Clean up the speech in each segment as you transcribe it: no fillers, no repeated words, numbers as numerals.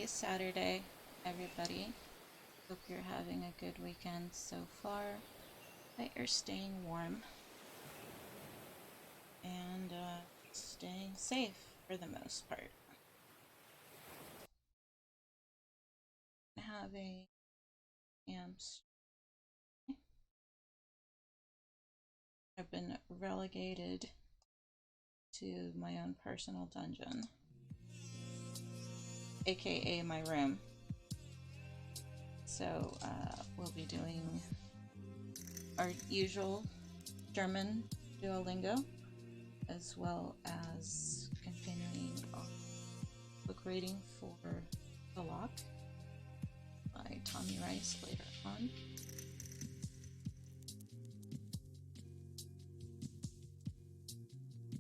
Happy Saturday, everybody. Hope you're having a good weekend so far, that you're staying warm and staying safe for the most part. Have a amps. I've been relegated to my own personal dungeon, aka my room. So we'll be doing our usual German Duolingo, as well as continuing our book reading for The Lock by Tommy Rice later on.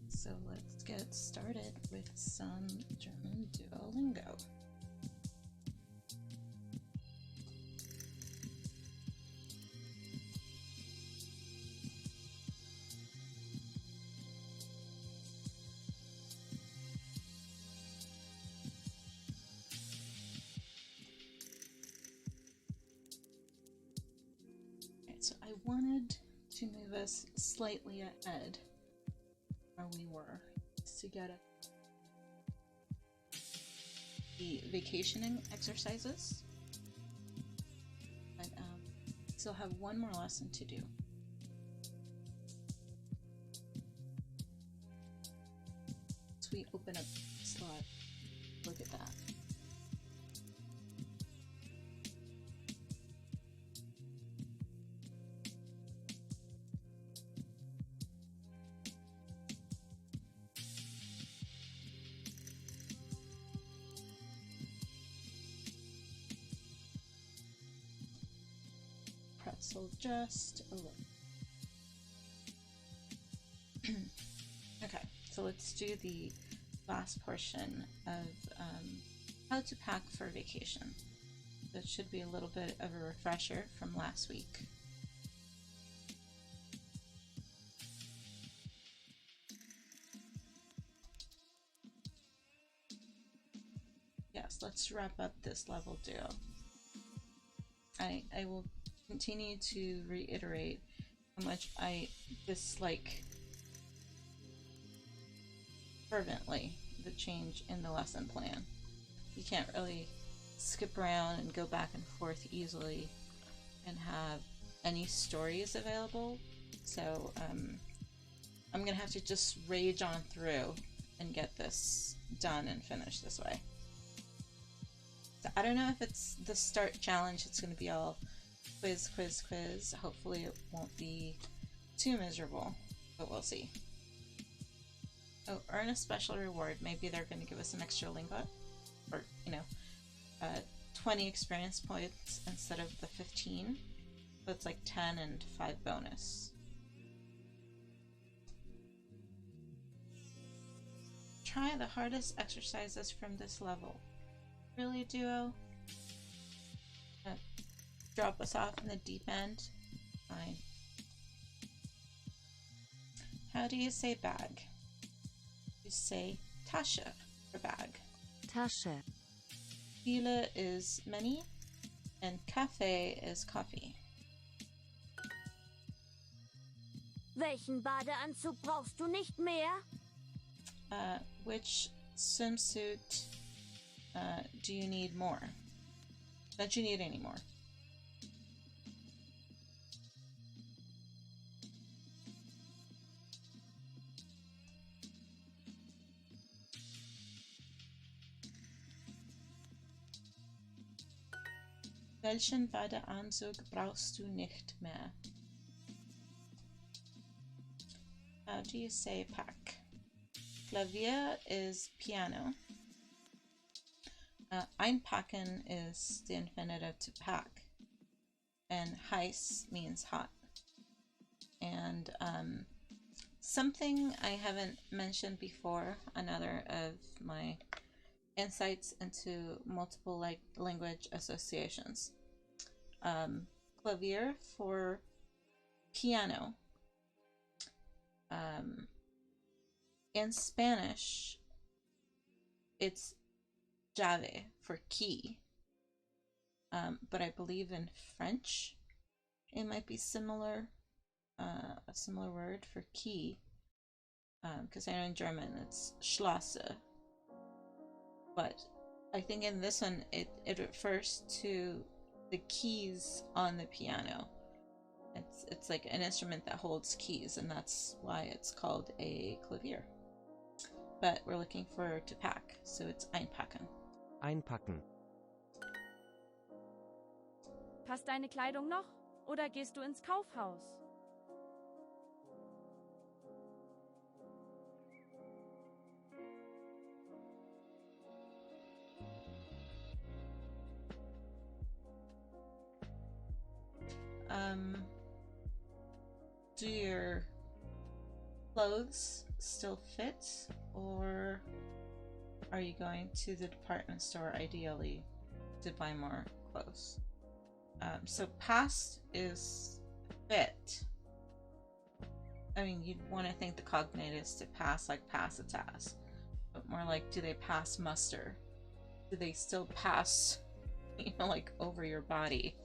So let's get started with some German Duolingo. So I wanted to move us slightly ahead where we were to get the vacationing exercises, but still have one more lesson to do. So we open up the slot. Look at that. Pretzel just a little. Okay, so let's do the last portion of how to pack for vacation. That should be a little bit of a refresher from last week. Yes, let's wrap up this level duo. I will continue to reiterate how much I dislike fervently the change in the lesson plan. You can't really skip around and go back and forth easily and have any stories available. So I'm gonna have to just rage on through and get this done and finished this way. So I don't know if it's the start challenge, it's gonna be all quiz, quiz, quiz. Hopefully it won't be too miserable, but we'll see. Oh, earn a special reward. Maybe they're going to give us an extra lingot, or 20 experience points instead of the 15. So it's like 10 and 5 bonus. Try the hardest exercises from this level. Really, Duo? Drop us off in the deep end? Fine. How do you say bag? You say Tasche for bag. Tasche. Viele is many, and Kaffee is coffee. Welchen Badeanzug brauchst du nicht mehr? Which swimsuit do you need more? Don't you need any more? Welchen Badeanzug brauchst du nicht mehr? How do you say pack? Klavier is piano. Einpacken is the infinitive to pack. And heiß means hot. And something I haven't mentioned before, another of my insights into multiple language associations. Clavier for piano. In Spanish, it's Jave for key. But I believe in French it might be similar, a similar word for key. Because I know in German it's Schlosse. But I think in this one it refers to the keys on the piano. It's like an instrument that holds keys, and that's why it's called a clavier. But we're looking for to pack, so it's einpacken. Einpacken. Passt deine Kleidung noch? Oder gehst du ins Kaufhaus? Do your clothes still fit, or are you going to the department store ideally to buy more clothes? So past is fit. I mean, you'd want to think the cognate is to pass, like pass a task, but more like, do they pass muster? Do they still pass, like over your body?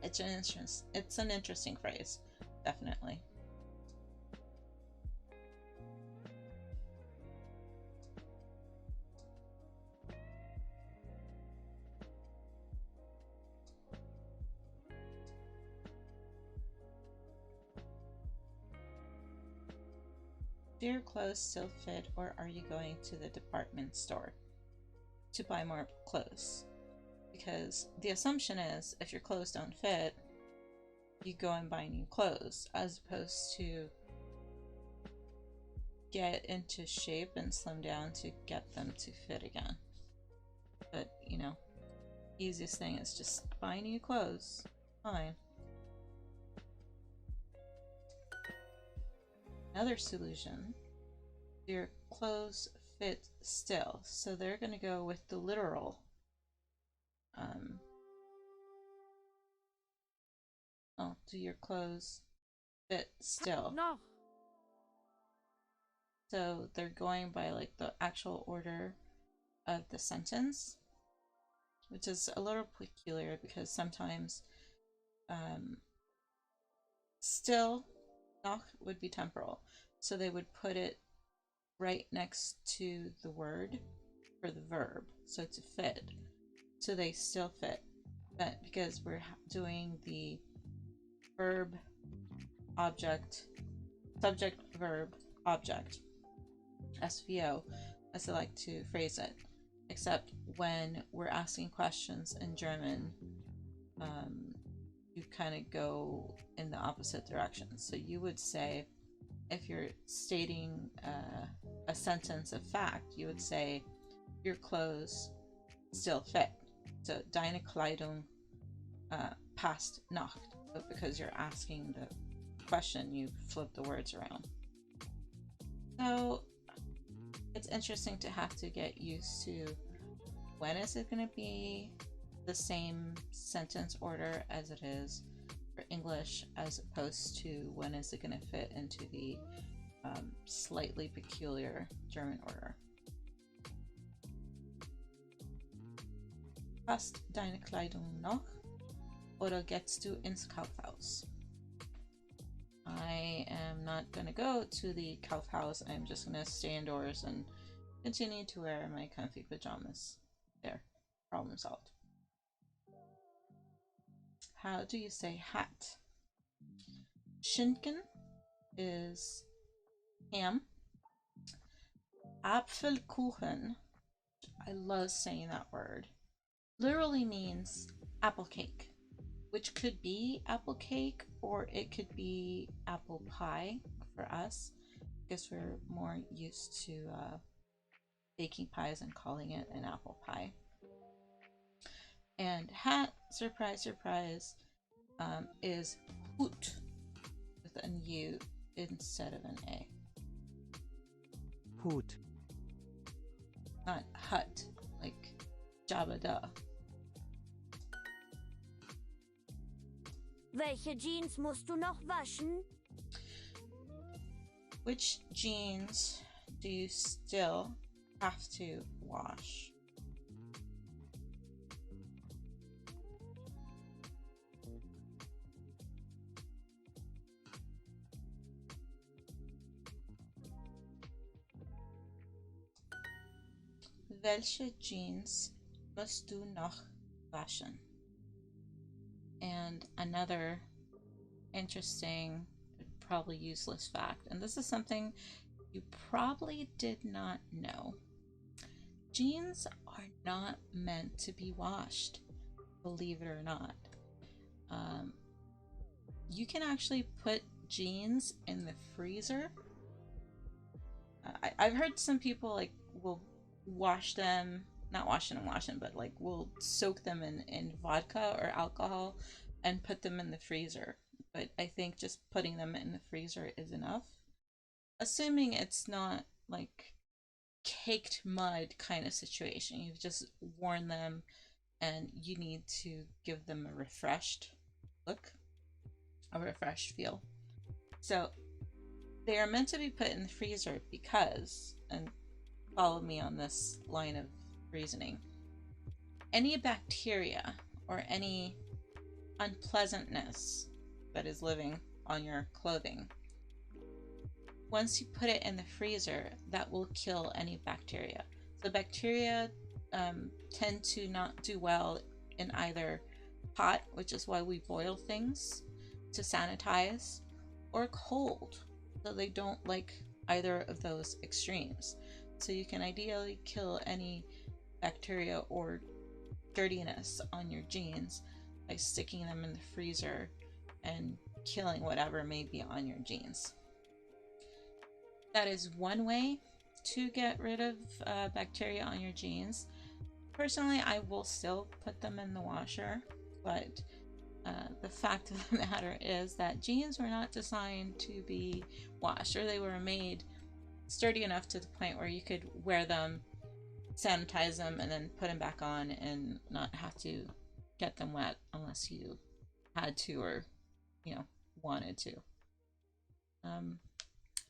It's an interesting phrase, definitely. Do your clothes still fit, or are you going to the department store to buy more clothes? Because the assumption is if your clothes don't fit, you go and buy new clothes, as opposed to get into shape and slim down to get them to fit again. But, easiest thing is just buy new clothes. Fine. Another solution, your clothes fit still. So they're going to go with the literal. Do your clothes fit still? Noch. So they're going by like the actual order of the sentence, which is a little peculiar because sometimes still noch would be temporal. So they would put it right next to the word for the verb. So to fit. So they still fit. But because we're doing the verb, object, subject, verb, object, SVO, as I like to phrase it, except when we're asking questions in German, you kind of go in the opposite direction. So you would say, if you're stating a sentence of fact, you would say, your clothes still fit. So, deine Kleidung passt noch. But because you're asking the question, you flip the words around. So it's interesting to have to get used to when is it going to be the same sentence order as it is for English, as opposed to when is it going to fit into the slightly peculiar German order. Passt deine Kleidung noch? Oder gehst du ins Kaufhaus? I am not going to go to the Kaufhaus. I'm just going to stay indoors and continue to wear my comfy pajamas. There. Problem solved. How do you say hat? Schinken is ham. Apfelkuchen, I love saying that word, literally means apple cake, which could be apple cake or it could be apple pie for us, because we're more used to baking pies and calling it an apple pie. And hat, surprise, surprise, is Hut with an U instead of an A. Hut. Not hut, like Jabba da. Welche Jeans musst du noch waschen? Which jeans do you still have to wash. Welche Jeans musst du noch waschen? And another interesting, probably useless fact, and this is something you probably did not know. Jeans are not meant to be washed, believe it or not. You can actually put jeans in the freezer. I've heard some people like will wash them, not wash them and wash them, but like will soak them in vodka or alcohol and put them in the freezer. But I think just putting them in the freezer is enough. Assuming it's not like caked mud kind of situation. You've just worn them and you need to give them a refreshed look, a refreshed feel. So they are meant to be put in the freezer because, and follow me on this line of reasoning, any bacteria or any unpleasantness that is living on your clothing, once you put it in the freezer, that will kill any bacteria. So bacteria tend to not do well in either hot, which is why we boil things to sanitize, or cold. So they don't like either of those extremes. So you can ideally kill any bacteria or dirtiness on your jeans by sticking them in the freezer and killing whatever may be on your jeans. That is one way to get rid of bacteria on your jeans. Personally, I will still put them in the washer, but the fact of the matter is that jeans were not designed to be washed, or they were made sturdy enough to the point where you could wear them, sanitize them, and then put them back on and not have to get them wet unless you had to or, wanted to.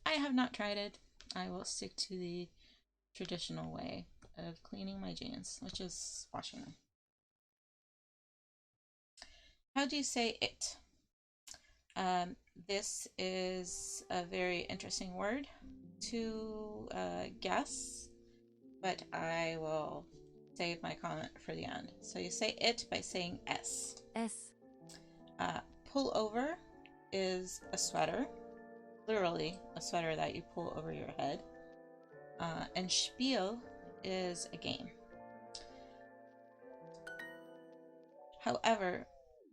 I have not tried it. I will stick to the traditional way of cleaning my jeans, which is washing them. How do you say it? This is a very interesting word to guess, but I will save my comment for the end. So you say it by saying S. S. Pull over is a sweater, literally a sweater that you pull over your head. And Spiel is a game. However,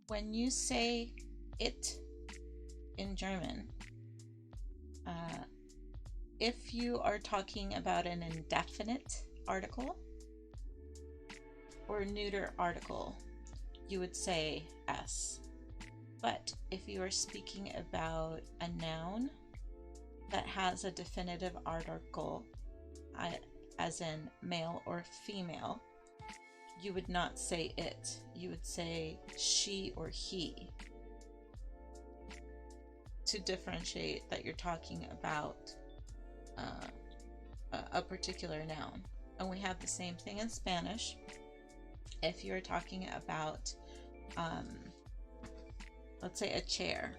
when you say it in German, if you are talking about an indefinite article or neuter article, you would say S. But if you are speaking about a noun that has a definitive article, as in male or female, you would not say it. You would say she or he to differentiate that you're talking about a particular noun. And we have the same thing in Spanish. If you're talking about, let's say, a chair,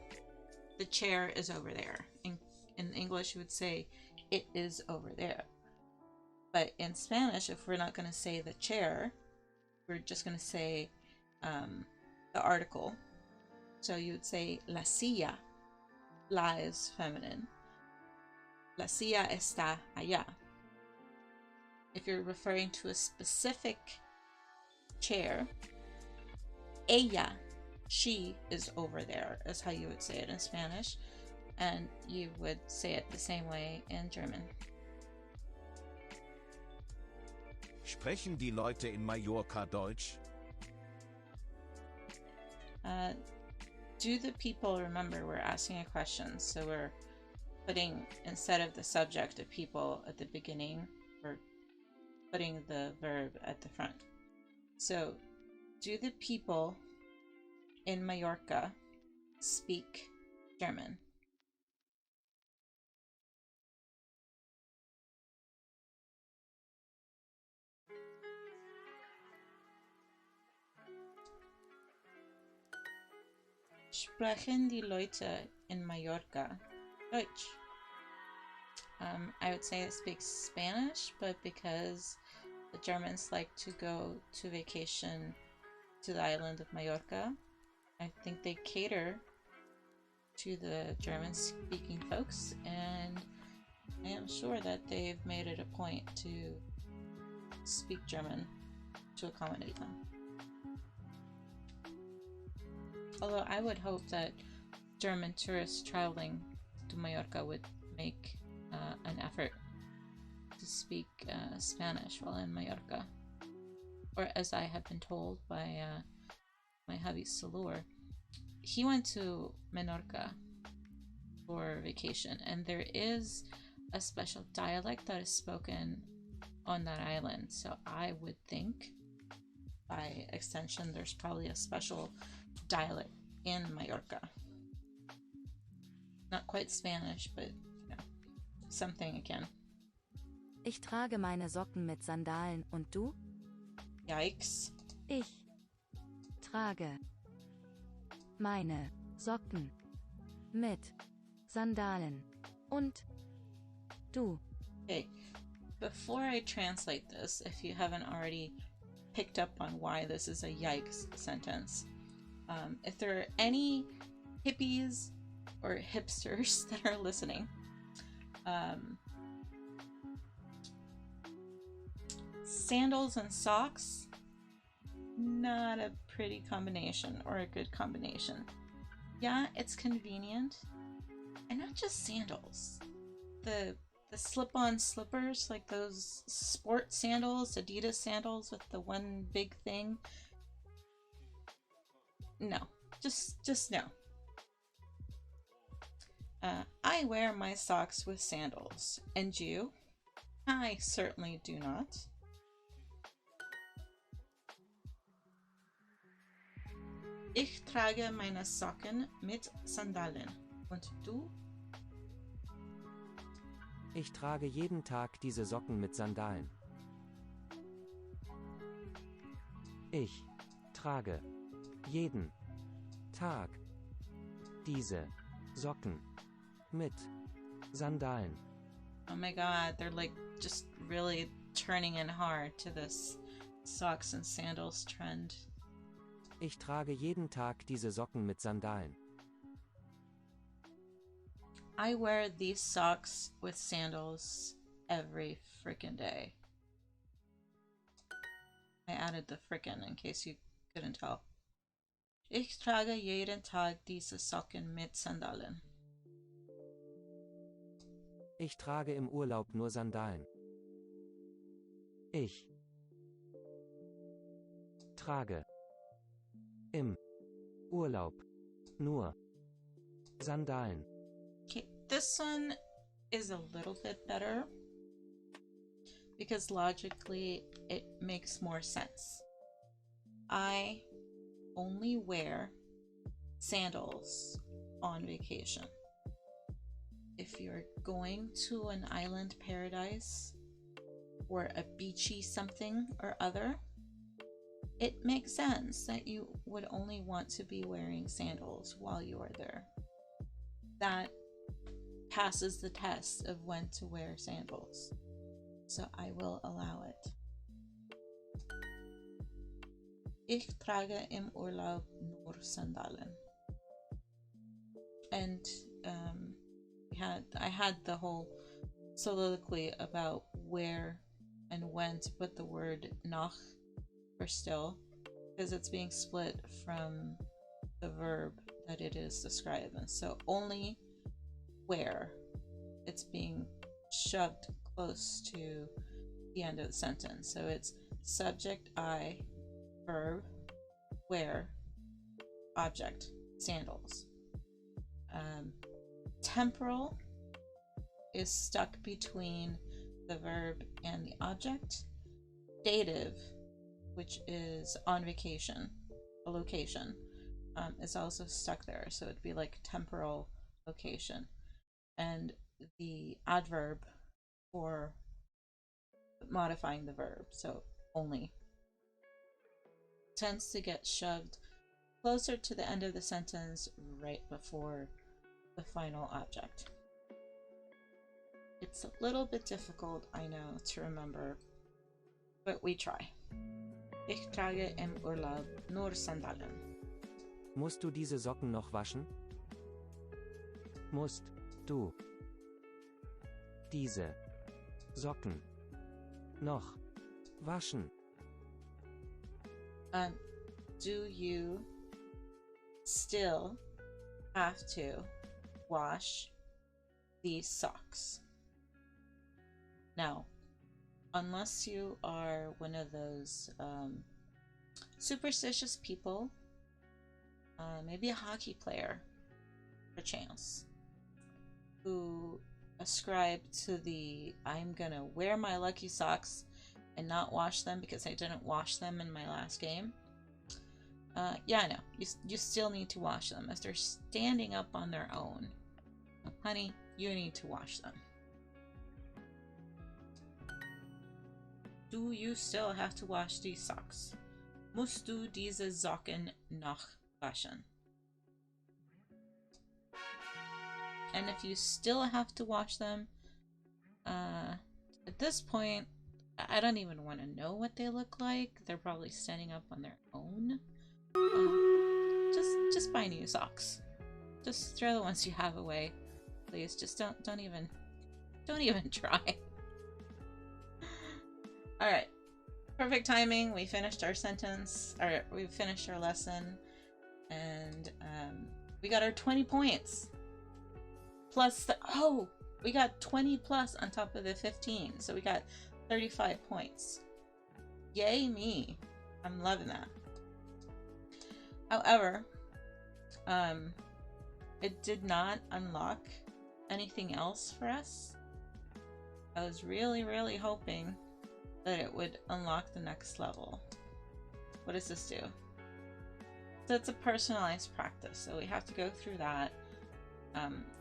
the chair is over there. In English, you would say it is over there. But in Spanish, if we're not going to say the chair, we're just going to say the article. So you would say la silla. La is feminine. La silla está allá. If you're referring to a specific chair, ella, she is over there, is how you would say it in Spanish. And you would say it the same way in German. Sprechen die Leute in Mallorca Deutsch? Do the people, remember we're asking a question, so we're putting, instead of the subject of people at the beginning, we're putting the verb at the front. So, do the people in Mallorca speak German? Sprechen die Leute in Mallorca Deutsch? I would say it speaks Spanish, but because the Germans like to go to vacation to the island of Mallorca, I think they cater to the German-speaking folks, and I am sure that they've made it a point to speak German to accommodate them. Although I would hope that German tourists traveling to Mallorca would make an effort to speak Spanish while in Mallorca. Or as I have been told by my hubby Salur, he went to Menorca for vacation, and there is a special dialect that is spoken on that island. So I would think, by extension, there's probably a special dialect in Mallorca. Not quite Spanish, but you know, something again. Ich trage meine Socken mit Sandalen und du? Yikes. Ich trage meine Socken mit Sandalen und du. Okay, before I translate this, if you haven't already picked up on why this is a yikes sentence, if there are any hippies or hipsters that are listening, sandals and socks, not a pretty combination or a good combination. Yeah, it's convenient, and not just sandals. The slip-on slippers, like those sport sandals, Adidas sandals with the one big thing. No, just no. I wear my socks with sandals, and you? I certainly do not. Ich trage meine Socken mit Sandalen. Und du? Ich trage jeden Tag diese Socken mit Sandalen. Ich trage jeden Tag diese Socken mit Sandalen. Oh my god, they're like just really turning in hard to this socks and sandals trend. Ich trage jeden Tag diese Socken mit Sandalen. I wear these socks with sandals every frickin' day. I added the frickin' in case you couldn't tell. Ich trage jeden Tag diese Socken mit Sandalen. Ich trage im Urlaub nur Sandalen. Ich trage im Urlaub nur Sandalen. Okay, this one is a little bit better because logically it makes more sense. I only wear sandals on vacation. If you're going to an island paradise or a beachy something or other, it makes sense that you would only want to be wearing sandals while you are there. That passes the test of when to wear sandals. So I will allow it. Ich trage im Urlaub nur Sandalen. And I had the whole soliloquy about where and when to put the word noch for still, because it's being split from the verb that it is described in. So only where it's being shoved close to the end of the sentence. So it's subject I, verb, where, object, sandals. Temporal is stuck between the verb and the object. Dative, which is on vacation, a location, is also stuck there. So it'd be like temporal location. And the adverb for modifying the verb, so only, tends to get shoved closer to the end of the sentence, right before the final object. It's a little bit difficult, I know, to remember, but we try. Ich trage im Urlaub nur Sandalen. Musst du diese Socken noch waschen? Musst du diese Socken noch waschen? Do you still have to wash these socks? Now, unless you are one of those superstitious people, maybe a hockey player, perchance, who ascribe to the I'm gonna wear my lucky socks and not wash them because I didn't wash them in my last game. Yeah, I know. You still need to wash them if they're standing up on their own. Honey, you need to wash them. Do you still have to wash these socks? Musst du diese Socken noch waschen? And if you still have to wash them, at this point, I don't even want to know what they look like. They're probably standing up on their own. Just buy new socks. Just throw the ones you have away, please. Just don't even try. All right, perfect timing. We finished our sentence. We finished our lesson, and we got our 20 points. Plus we got 20 plus on top of the 15, so we got 35 points. Yay me! I'm loving that. However, it did not unlock anything else for us. I was really hoping that it would unlock the next level. What does this do? So it's a personalized practice, so we have to go through that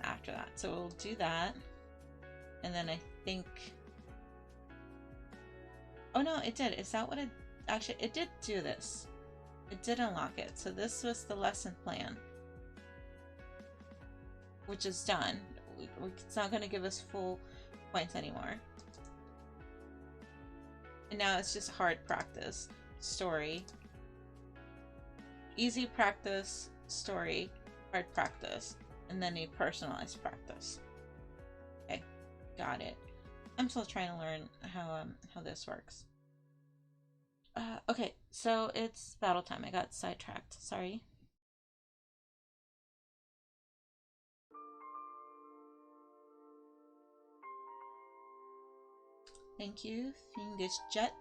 after that. So we'll do that, and then I think... Oh no, it did. Is that what it... Actually, it did do this. It did unlock it. So this was the lesson plan, which is done. It's not going to give us full points anymore. And now it's just hard practice. Story. Easy practice, story, hard practice, and then a personalized practice. Okay, got it. I'm still trying to learn how this works. Okay, so it's battle time. I got sidetracked. Sorry. Thank you, Fiendish Jet.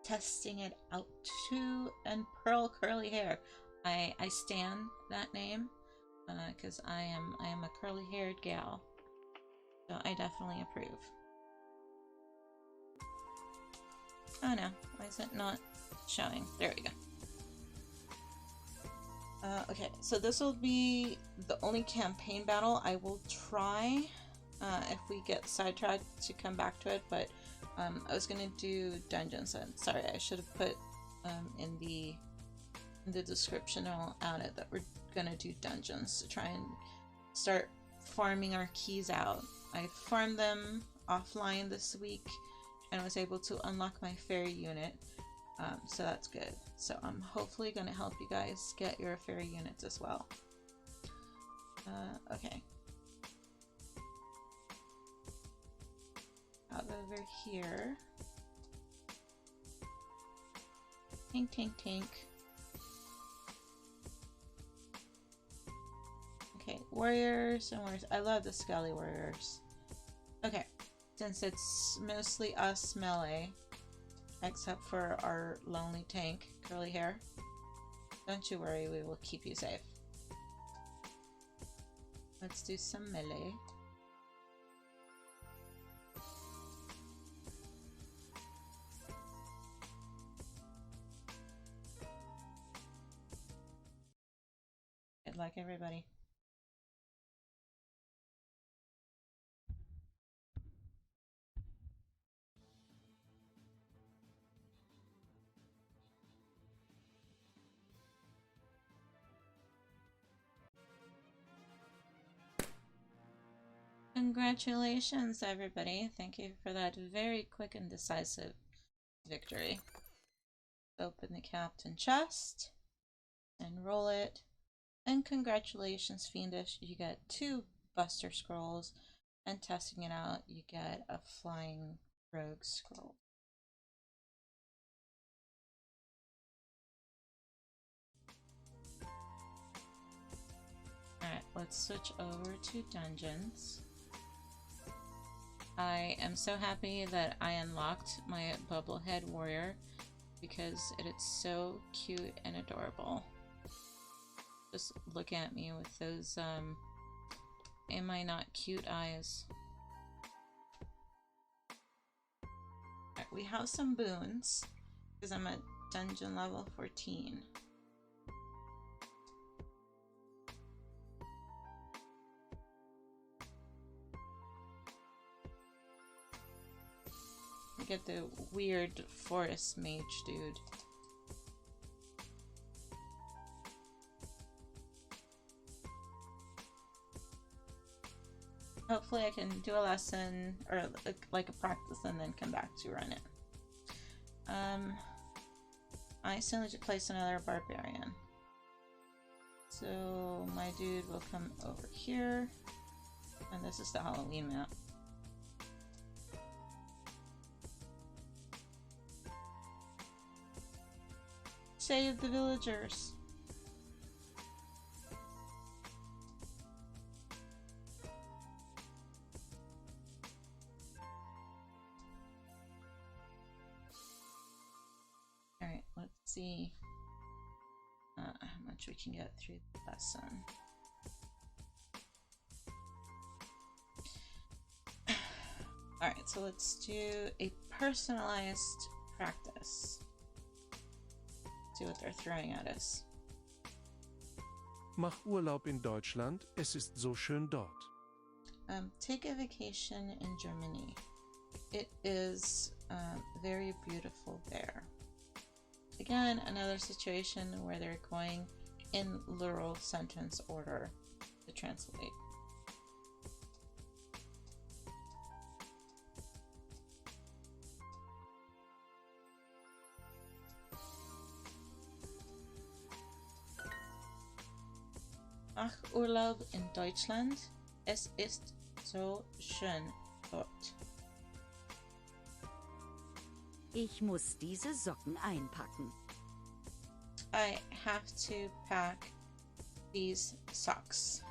Testing it out too. And Pearl Curly Hair. I stan that name because I am a curly haired gal. So I definitely approve. Oh no, why is it not showing? There we go. Okay, so this will be the only campaign battle. I will try, if we get sidetracked, to come back to it, but I was gonna do dungeons, and sorry, I should have put in the description on it that we're gonna do dungeons to try and start farming our keys out. I farmed them offline this week and was able to unlock my fairy unit, so that's good. So I'm hopefully going to help you guys get your fairy units as well. Okay. Out over here. Tink, tink, tink. Okay, warriors and warriors. I love the Skelly warriors. Okay, since it's mostly us melee, except for our lonely tank, Curly Hair, don't you worry, we will keep you safe. Let's do some melee. Good luck, everybody. Congratulations, everybody. Thank you for that very quick and decisive victory. Open the captain chest and roll it. And congratulations, Fiendish. You get 2 Buster Scrolls, and testing it out, you get a Flying Rogue Scroll. Alright, let's switch over to dungeons. I am so happy that I unlocked my Bubblehead Warrior because it is so cute and adorable. Just look at me with those, am I not cute eyes? Alright, we have some boons because I'm at dungeon level 14. I get the weird forest mage dude. Hopefully I can do a lesson or like a practice and then come back to run it. I still need to place another barbarian. So my dude will come over here. And this is the Halloween map. Save the villagers. Alright, let's see how much we can get through the lesson. Alright, so let's do a personalized practice. See what they're throwing at us. Mach Urlaub in Deutschland, es ist so schön dort. Take a vacation in Germany. It is very beautiful there. Again, another situation where they're going in literal sentence order to translate. Mach Urlaub in Deutschland. Es ist so schön dort. Ich muss diese Socken einpacken. I have to pack these socks.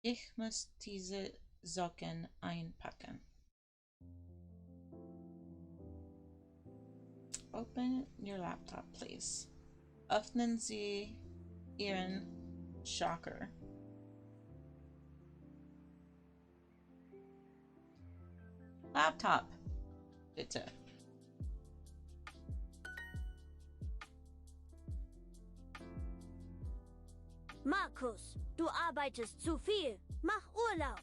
Ich muss diese Socken einpacken. Open your laptop, please. Öffnen Sie Ihren Shocker. Laptop, bitte. Markus, du arbeitest zu viel. Mach Urlaub.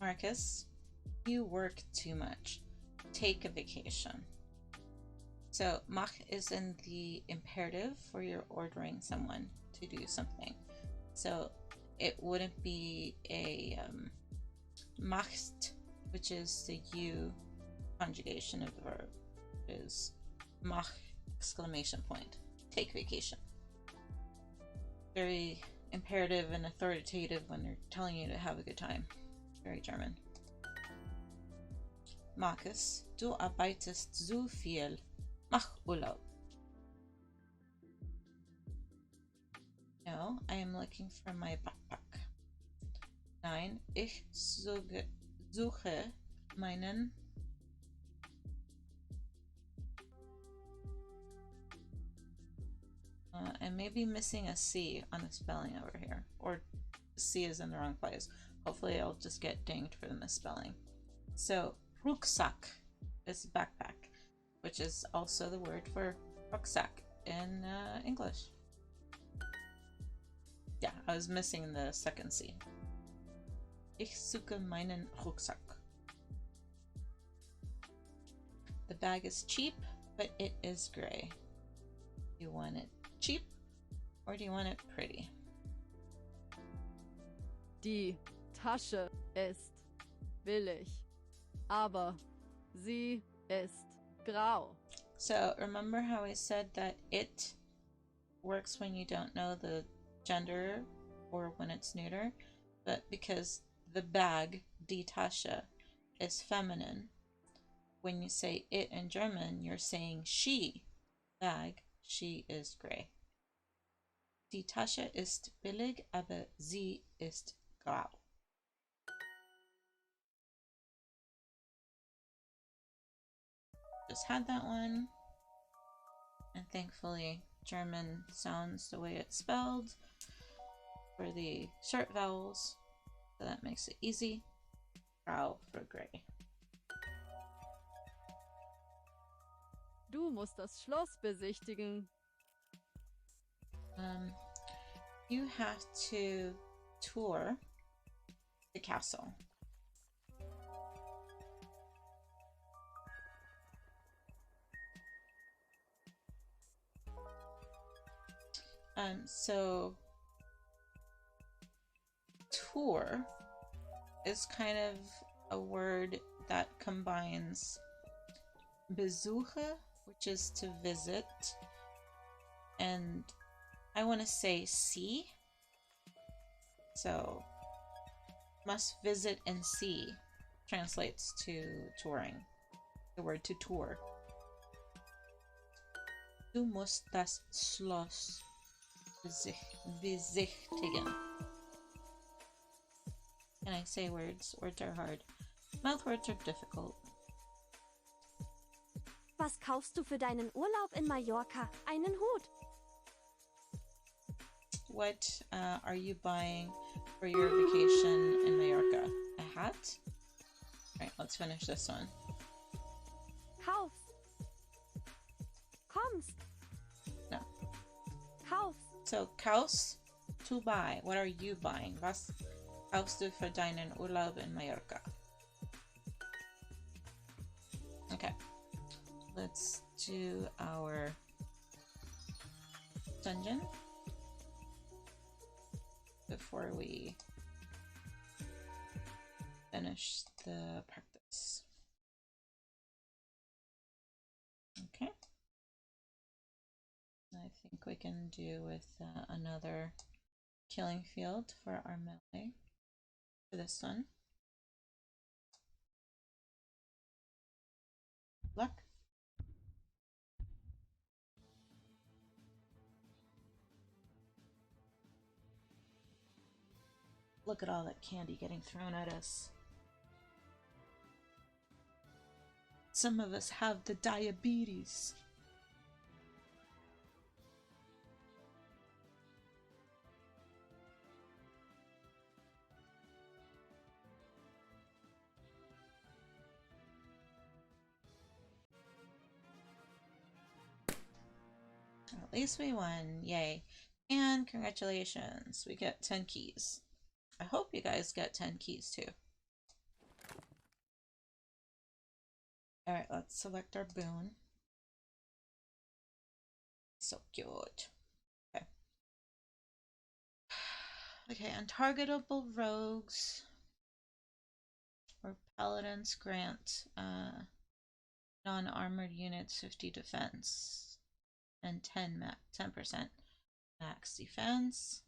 Marcus, you work too much. Take a vacation. So, mach is in the imperative for you're ordering someone to do something. So, it wouldn't be a machst, which is the you conjugation of the verb. It is mach exclamation point. Take vacation. Very imperative and authoritative when they're telling you to have a good time. Very German. Marcus, du arbeitest zu viel. Mach Urlaub. No, I am looking for my backpack. Nein, ich suche meinen I may be missing a C on the spelling over here. Or C is in the wrong place. Hopefully I'll just get dinged for the misspelling. So, Rucksack is backpack, which is also the word for rucksack in English. Yeah, I was missing the second C. Ich suche meinen Rucksack. bag is cheap, but it is gray. You want it cheap or do you want it pretty? Die Tasche ist billig, aber sie ist grau. So remember how I said that it works when you don't know the gender or when it's neuter? But because the bag, die Tasche, is feminine, when you say it in German, you're saying she, bag, she is gray. Die Tasche ist billig, aber sie ist grau. Just had that one. And thankfully, German sounds the way it's spelled for the short vowels. So that makes it easy. Grau for gray. Du musst das Schloss besichtigen. You have to tour the castle. So tour is kind of a word that combines besuche, which is to visit, and I want to say see. So must visit and see translates to touring. The word to tour. Du musst das Schloss besichtigen. Can I say words? Words are hard. Mouth words are difficult. Was kaufst du für deinen Urlaub in Mallorca? Einen Hut. What are you buying for your vacation in Mallorca? A hat? Alright, let's finish this one. Kaufst. Kommst. No. Kaufst. So, kaufst, to buy. What are you buying? Was kaufst du für deinen Urlaub in Mallorca? Okay. Let's do our dungeon before we finish the practice. Okay. I think we can do with another killing field for our melee for this one. Luck. Look at all that candy getting thrown at us. Some of us have the diabetes. At least we won. Yay. And congratulations. We get 10 keys. I hope you guys get 10 keys too. Alright, let's select our boon. So cute. Okay. Okay, untargetable rogues or paladins grant non-armored units 50 defense and 10% max defense.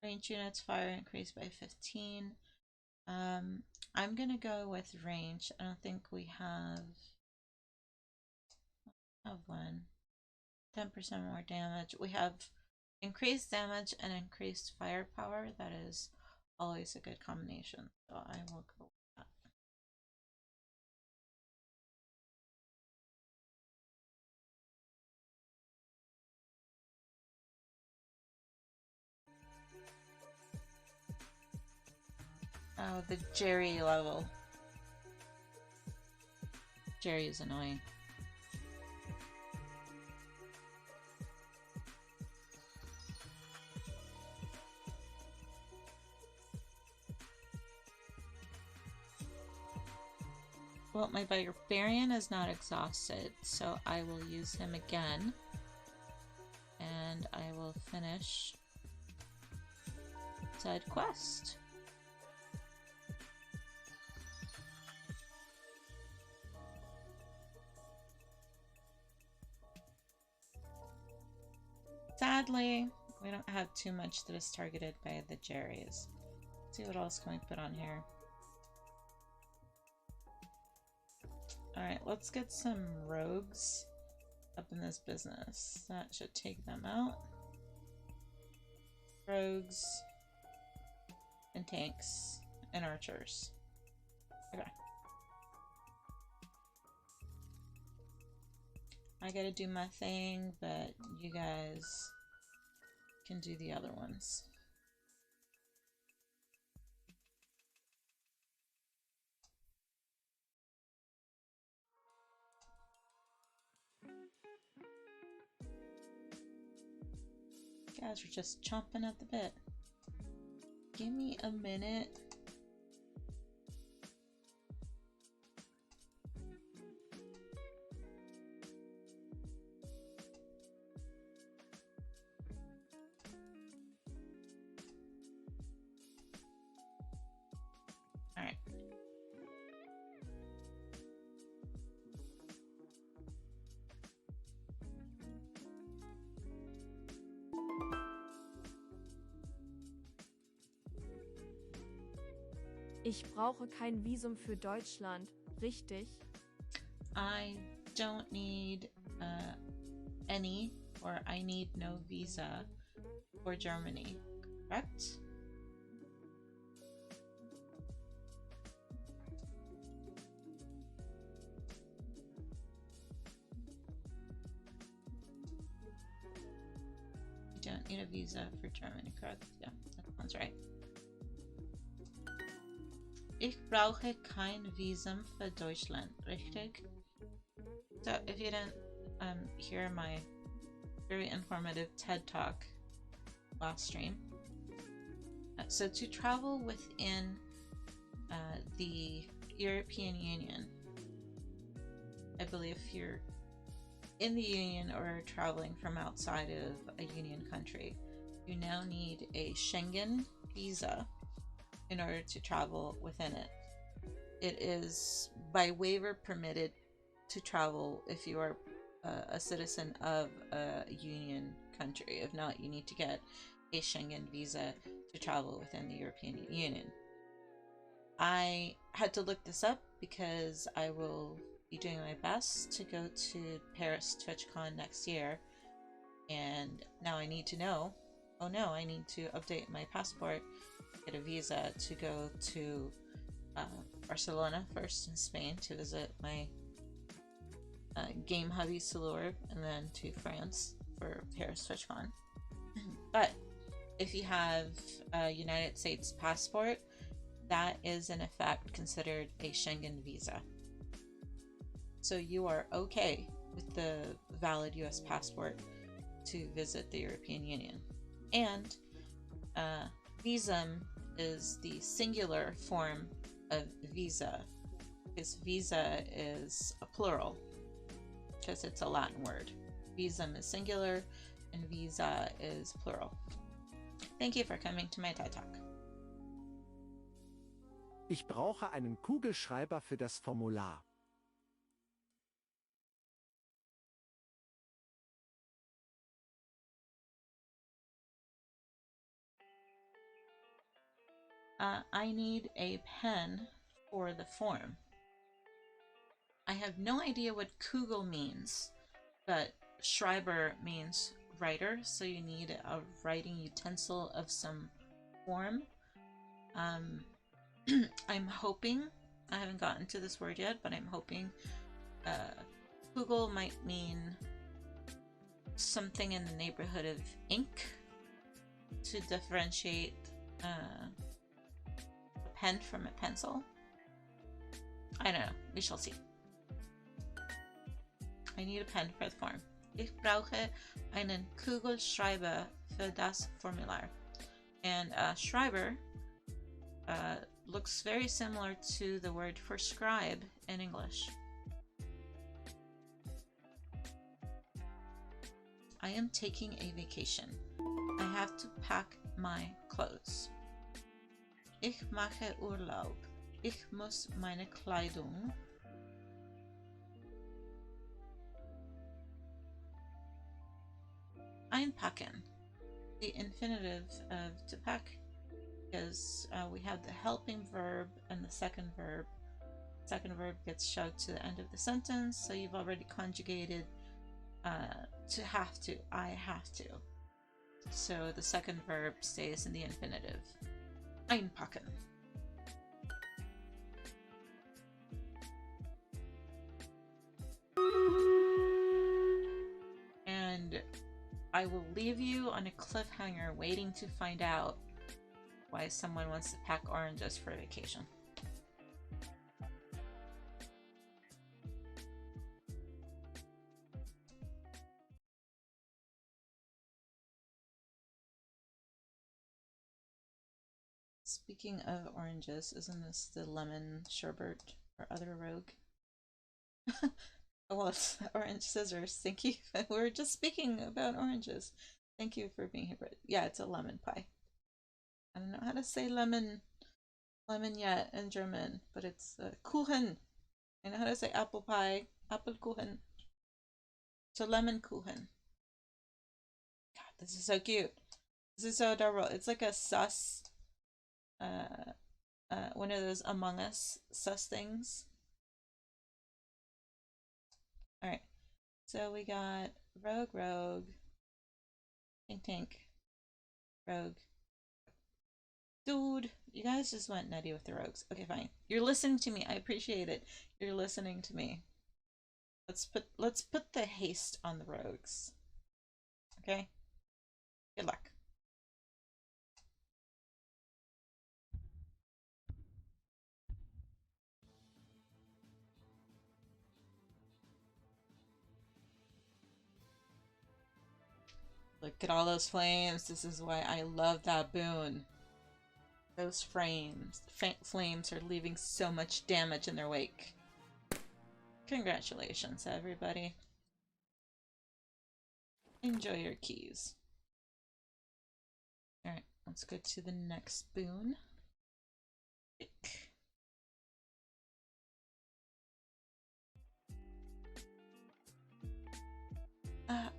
Range units fire increased by 15. I'm gonna go with range. I don't think we have one. 10% more damage. We have increased damage and increased firepower. That is always a good combination. So I will go with that. Oh, the Jerry level. Jerry is annoying. Well, my barbarian is not exhausted, so I will use him again. And I will finish side quest. Sadly, we don't have too much that is targeted by the Jerrys. Let's see what else can we put on here. Alright, let's get some rogues up in this business. That should take them out. Rogues and tanks and archers. Okay. I gotta do my thing, but you guys can do the other ones. Guys are just chomping at the bit. Give me a minute. All right. Ich brauche kein Visum für Deutschland, richtig? I don't need any, or I need no visa for Germany, correct? You don't need a visa for Germany, correct? Yeah, that sounds right. Ich brauche kein Visum für Deutschland, richtig? So, if you didn't hear my very informative TED Talk last stream, so to travel within the European Union, I believe if you're in the Union or traveling from outside of a Union country, you now need a Schengen visa in order to travel within it. It is by waiver permitted to travel if you are a citizen of a Union country. If not, you need to get a Schengen visa to travel within the European Union. I had to look this up because I will be doing my best to go to Paris TwitchCon next year, and now I need to know, oh no, I need to update my passport, get a visa to go to Barcelona first in Spain to visit my game hubby Salur, and then to France for Paris TwitchCon. But if you have a United States passport, that is in effect considered a Schengen visa. So you are okay with the valid US passport to visit the European Union. And visum is the singular form of visa, because visa is a plural, because it's a Latin word. Visum is singular and visa is plural. Thank you for coming to my TED Talk. Ich brauche einen Kugelschreiber für das Formular. I need a pen for the form. I have no idea what Kugel means, but Schreiber means writer, so you need a writing utensil of some form. I'm hoping, I haven't gotten to this word yet, but I'm hoping Kugel might mean something in the neighborhood of ink to differentiate a pen from a pencil. I don't know. We shall see. I need a pen for the form. Ich brauche einen Kugelschreiber für das Formular. And Schreiber looks very similar to the word for scribe in English. I am taking a vacation. I have to pack my clothes. Ich mache Urlaub. Ich muss meine Kleidung einpacken. The infinitive of to pack, because we have the helping verb and the second verb. Second verb gets shoved to the end of the sentence, so you've already conjugated to have to. I have to. So the second verb stays in the infinitive. Einpacken. And I will leave you on a cliffhanger waiting to find out why someone wants to pack oranges for vacation. Speaking of oranges, isn't this the lemon sherbet or other rogue? Well, it's orange scissors. Thank you. We were just speaking about oranges. Thank you for being here. But yeah, it's a lemon pie. I don't know how to say lemon yet in German, but it's Kuchen. I know how to say apple pie, Apfelkuchen. So lemon Kuchen. God, this is so cute. This is so adorable. It's like a sus, one of those Among Us sus things. All right, so we got rogue, tink, rogue. Dude, you guys just went nutty with the rogues. Okay, fine. You're listening to me. I appreciate it. You're listening to me. Let's put the haste on the rogues. Okay? Good luck. Look at all those flames. This is why I love that boon. Those flames are leaving so much damage in their wake. Congratulations, everybody. Enjoy your keys. Alright, let's go to the next boon.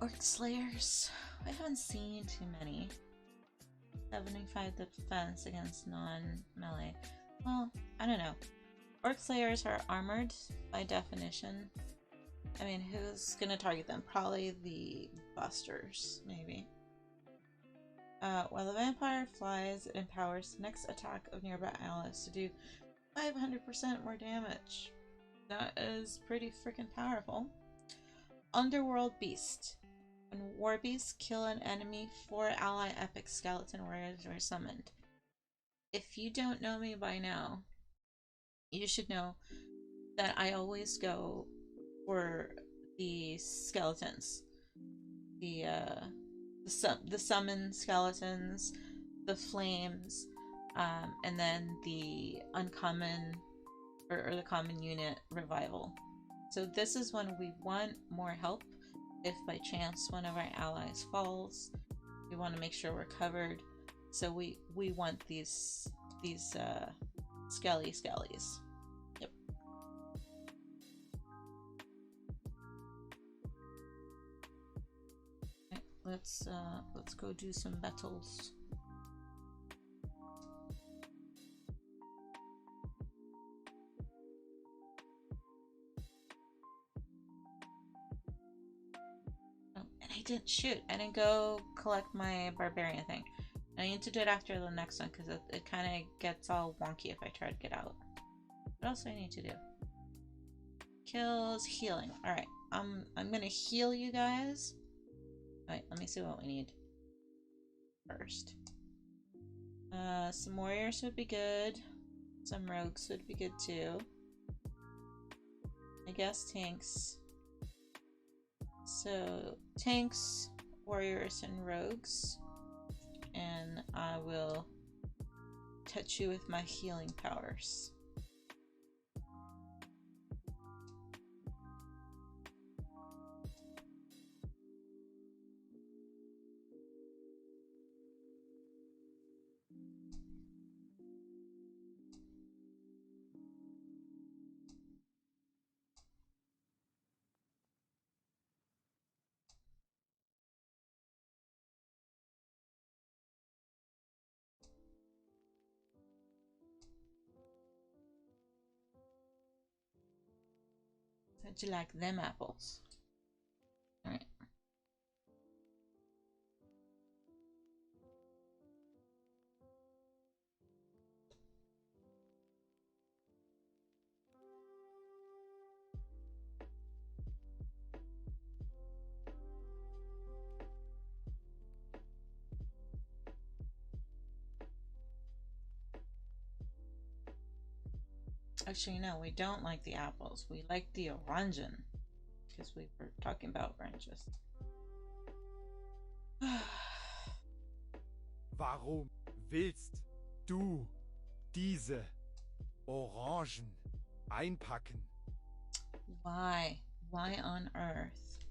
Orc Slayers. I haven't seen too many. 75 defense against non-melee. Well, I don't know. Orc Slayers are armored by definition. I mean, who's gonna target them? Probably the busters, maybe. While the vampire flies, it empowers the next attack of nearby allies to do 500% more damage. That is pretty freaking powerful. Underworld Beast. When war beasts kill an enemy, 4 ally epic skeleton warriors are summoned. If you don't know me by now, you should know that I always go for the skeletons. The summon skeletons, the flames, and then the uncommon or the common unit revival. So this is when we want more help. If by chance one of our allies falls, we want to make sure we're covered. So we want these skellies. Yep. Okay, let's go do some battles. I didn't go collect my barbarian thing. I need to do it after the next one because it kind of gets all wonky if I try to get out. What else do I need to do? Kills, healing. Alright, I'm gonna heal you guys. Alright, let me see what we need first. Some warriors would be good. Some rogues would be good too. I guess tanks. So, tanks, warriors, and rogues. And I will touch you with my healing powers. How'd you like them apples? Alright. Actually, no, we don't like the apples. We like the orangen. Because we were talking about oranges. Warum willst du diese Orangen einpacken? Why? Why on earth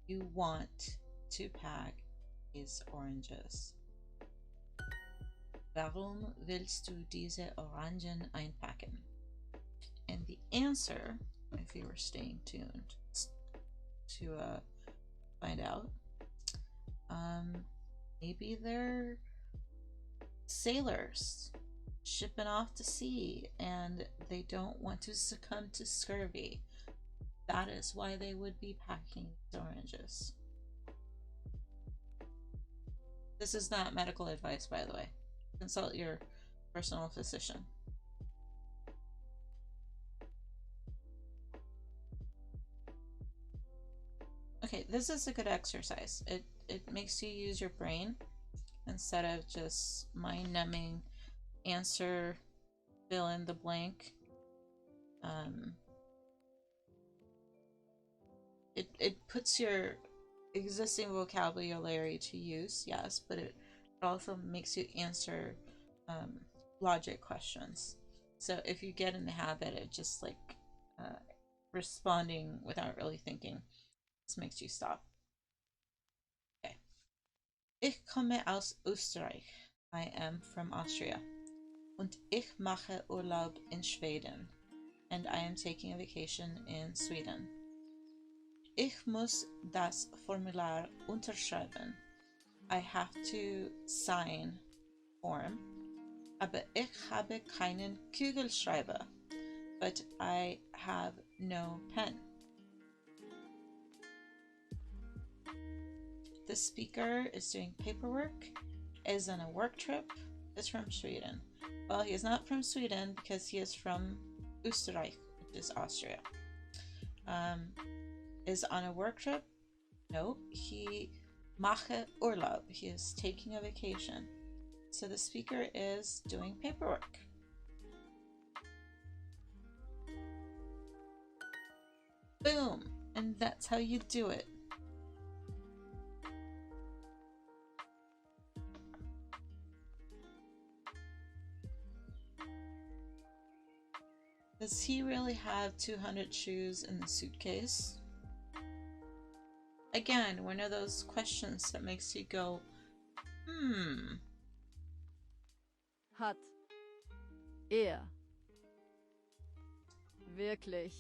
you want to pack these oranges? Warum willst du diese Orangen einpacken? And the answer, if you were staying tuned to find out, maybe they're sailors shipping off to sea and they don't want to succumb to scurvy. That is why they would be packing these oranges. This is not medical advice, by the way. Consult your personal physician. Okay, this is a good exercise. It makes you use your brain instead of just mind-numbing answer, fill in the blank. It puts your existing vocabulary to use, yes, but it also makes you answer logic questions. So if you get in the habit of just like responding without really thinking, this makes you stop. Okay. Ich komme aus Österreich. I am from Austria. Und ich mache Urlaub in Schweden. And I am taking a vacation in Sweden. Ich muss das Formular unterschreiben. I have to sign form. Aber ich habe keinen Kugelschreiber. But I have no pen. The speaker is doing paperwork, is on a work trip, is from Sweden. Well, he is not from Sweden because he is from Österreich, which is Austria. Is on a work trip? No, he mache Urlaub. He is taking a vacation. So the speaker is doing paperwork. Boom! And that's how you do it. Does he really have 200 shoes in the suitcase? Again, one of those questions that makes you go, Hat er wirklich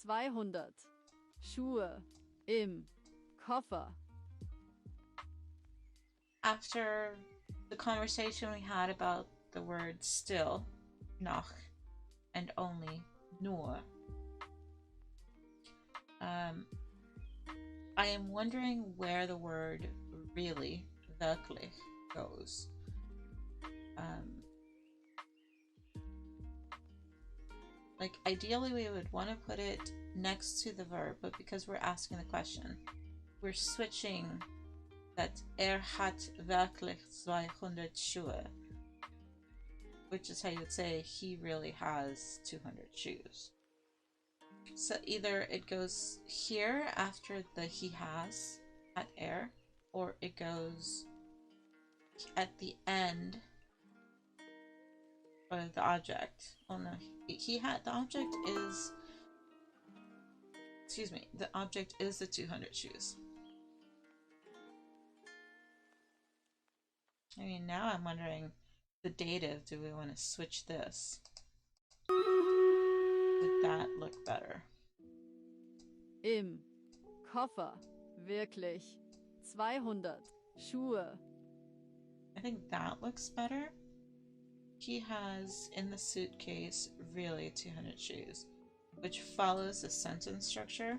200 Schuhe im Koffer? After the conversation we had about the word still, noch, and only, nur, I am wondering where the word really, wirklich, goes. Like, ideally we would want to put it next to the verb, but because we're asking the question, we're switching that hat wirklich 200 Schuhe, which is how you would say he really has 200 shoes. So either it goes here after the he has at or it goes at the end Or the object. Oh no, he had the object is. Excuse me. The object is the 200 shoes. I mean, now I'm wondering the dative. Do we want to switch this? Would that look better? Im Koffer. Wirklich. 200 Schuhe. I think that looks better. He has in the suitcase really 200 shoes, which follows the sentence structure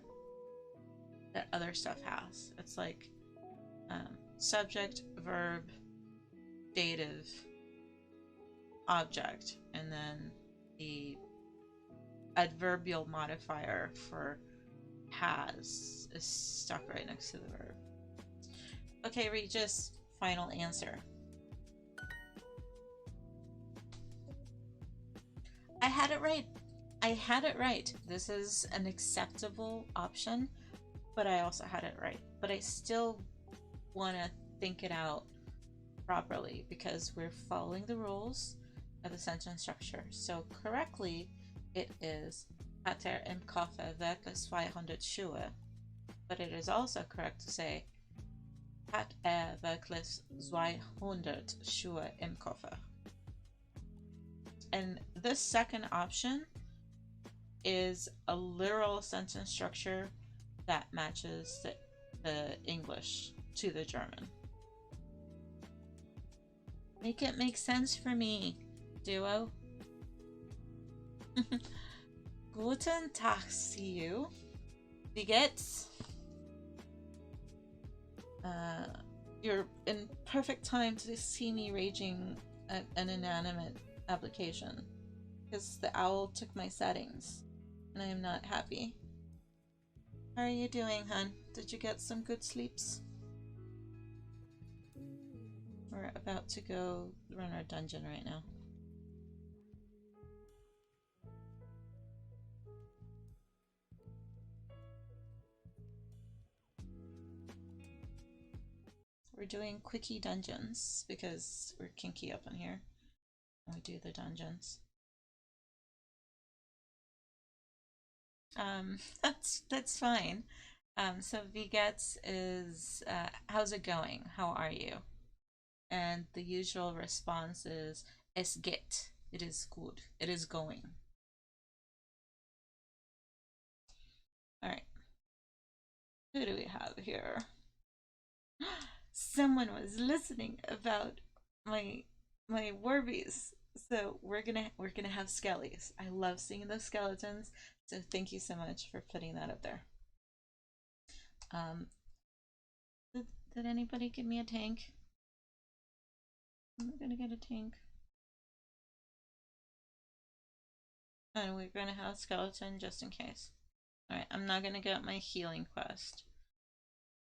that other stuff has. It's like subject, verb, dative, object, and then the adverbial modifier for has is stuck right next to the verb. Okay, Regis, final answer. I had it right. I had it right. This is an acceptable option, but I also had it right. But I still want to think it out properly because we're following the rules of the sentence structure. So correctly, it is hat im Koffer wirklich 200 Schuhe. But it is also correct to say hat wirklich 200 Schuhe im Koffer. And this second option is a literal sentence structure that matches the English to the German. Make it make sense for me, Duo. Guten Tag, see you. Wie geht's? You're in perfect time to see me raging at an inanimate application because the owl took my settings and I am not happy. How are you doing, hun? Did you get some good sleeps? We're about to go run our dungeon right now. We're doing quickie dungeons because we're kinky up in here. We do the dungeons. That's fine. So Vigets is how's it going? How are you? And the usual response is es geht. It is good. It is going. Alright. Who do we have here? Someone was listening about my Warbies. So we're gonna have skellies. I love seeing those skeletons. So thank you so much for putting that up there. Did anybody give me a tank? I'm gonna get a tank. And we're gonna have a skeleton just in case. Alright, I'm not gonna get my healing quest.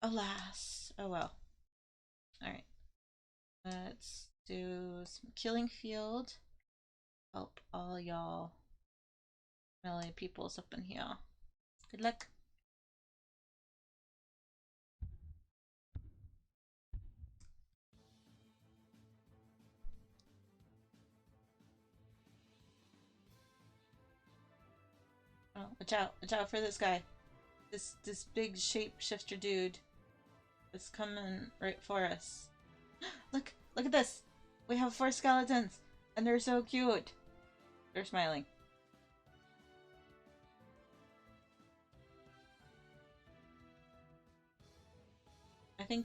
Alas. Oh well. Alright. Let's do some killing field. Help all y'all melee peoples up in here. Good luck. Oh, watch out for this guy. This big shapeshifter dude is coming right for us. Look at this. We have 4 skeletons and they're so cute. They're smiling. I think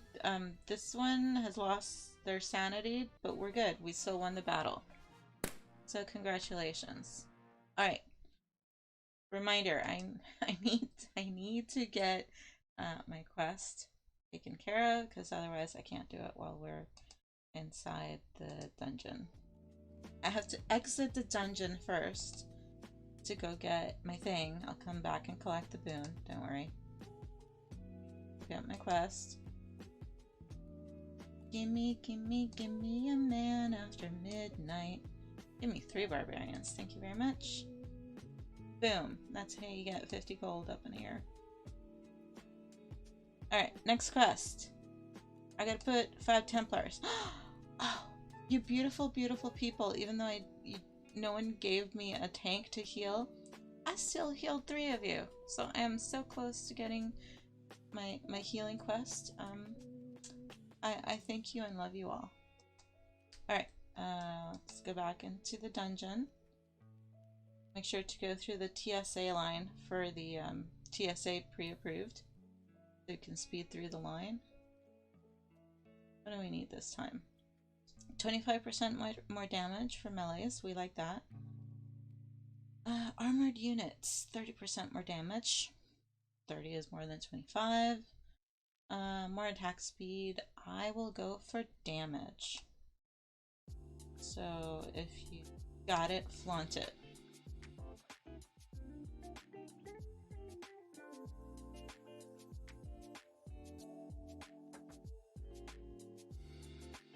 this one has lost their sanity, but we're good. We still won the battle. So congratulations. All right. Reminder, I need to get my quest taken care of because otherwise I can't do it while we're inside the dungeon. I have to exit the dungeon first to go get my thing. I'll come back and collect the boon. Don't worry. Get my quest. Gimme a man after midnight. Give me 3 barbarians. Thank you very much. Boom. That's how you get 50 gold up in here. Alright, next quest. I gotta put 5 Templars. Oh, you beautiful, beautiful people. Even though you no one gave me a tank to heal, I still healed 3 of you. So I am so close to getting my healing quest. I thank you and love you all. Alright, let's go back into the dungeon. Make sure to go through the TSA line for the TSA pre-approved. So you can speed through the line. What do we need this time? 25% more damage for melees. We like that. Armored units. 30% more damage. 30 is more than 25. More attack speed. I will go for damage. So if you got it, flaunt it.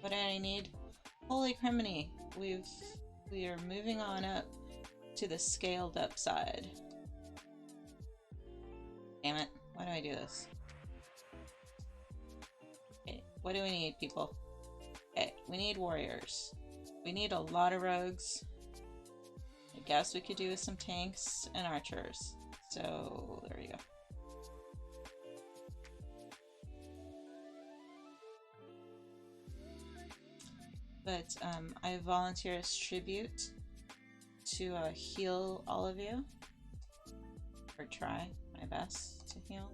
What do I need? Holy criminy! We are moving on up to the scaled up side. Damn it! Why do I do this? Okay, what do we need, people? Okay, we need warriors. We need a lot of rogues. I guess we could do with some tanks and archers. So there we go. But I volunteer as tribute to heal all of you, or try my best to heal.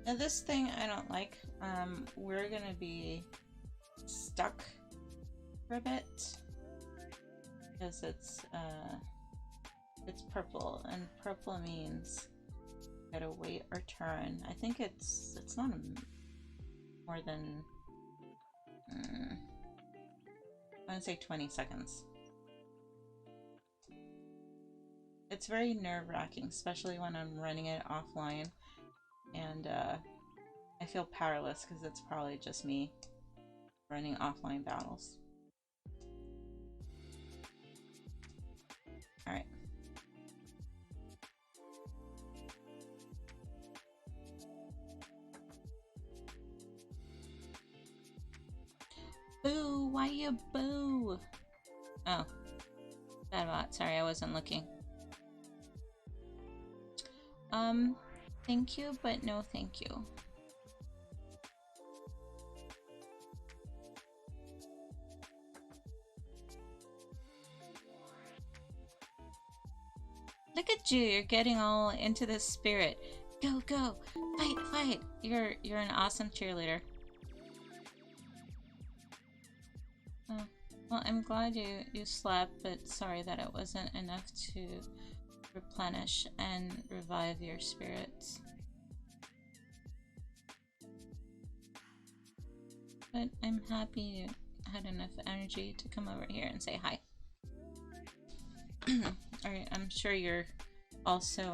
Now this thing I don't like. We're gonna be stuck for a bit. Because it's purple, and purple means gotta wait our turn. I think it's not more than I want to say 20 seconds. It's very nerve-wracking, especially when I'm running it offline, and I feel powerless because it's probably just me running offline battles. Alright. Boo! Why you boo? Oh. Bad bot. Sorry, I wasn't looking. Thank you, but no thank you. Look at you, you're getting all into the spirit. Go, go! Fight, fight! You're an awesome cheerleader. Oh, well, I'm glad you slept, but sorry that it wasn't enough to replenish and revive your spirits. But I'm happy you had enough energy to come over here and say hi. Alright, I'm sure you're also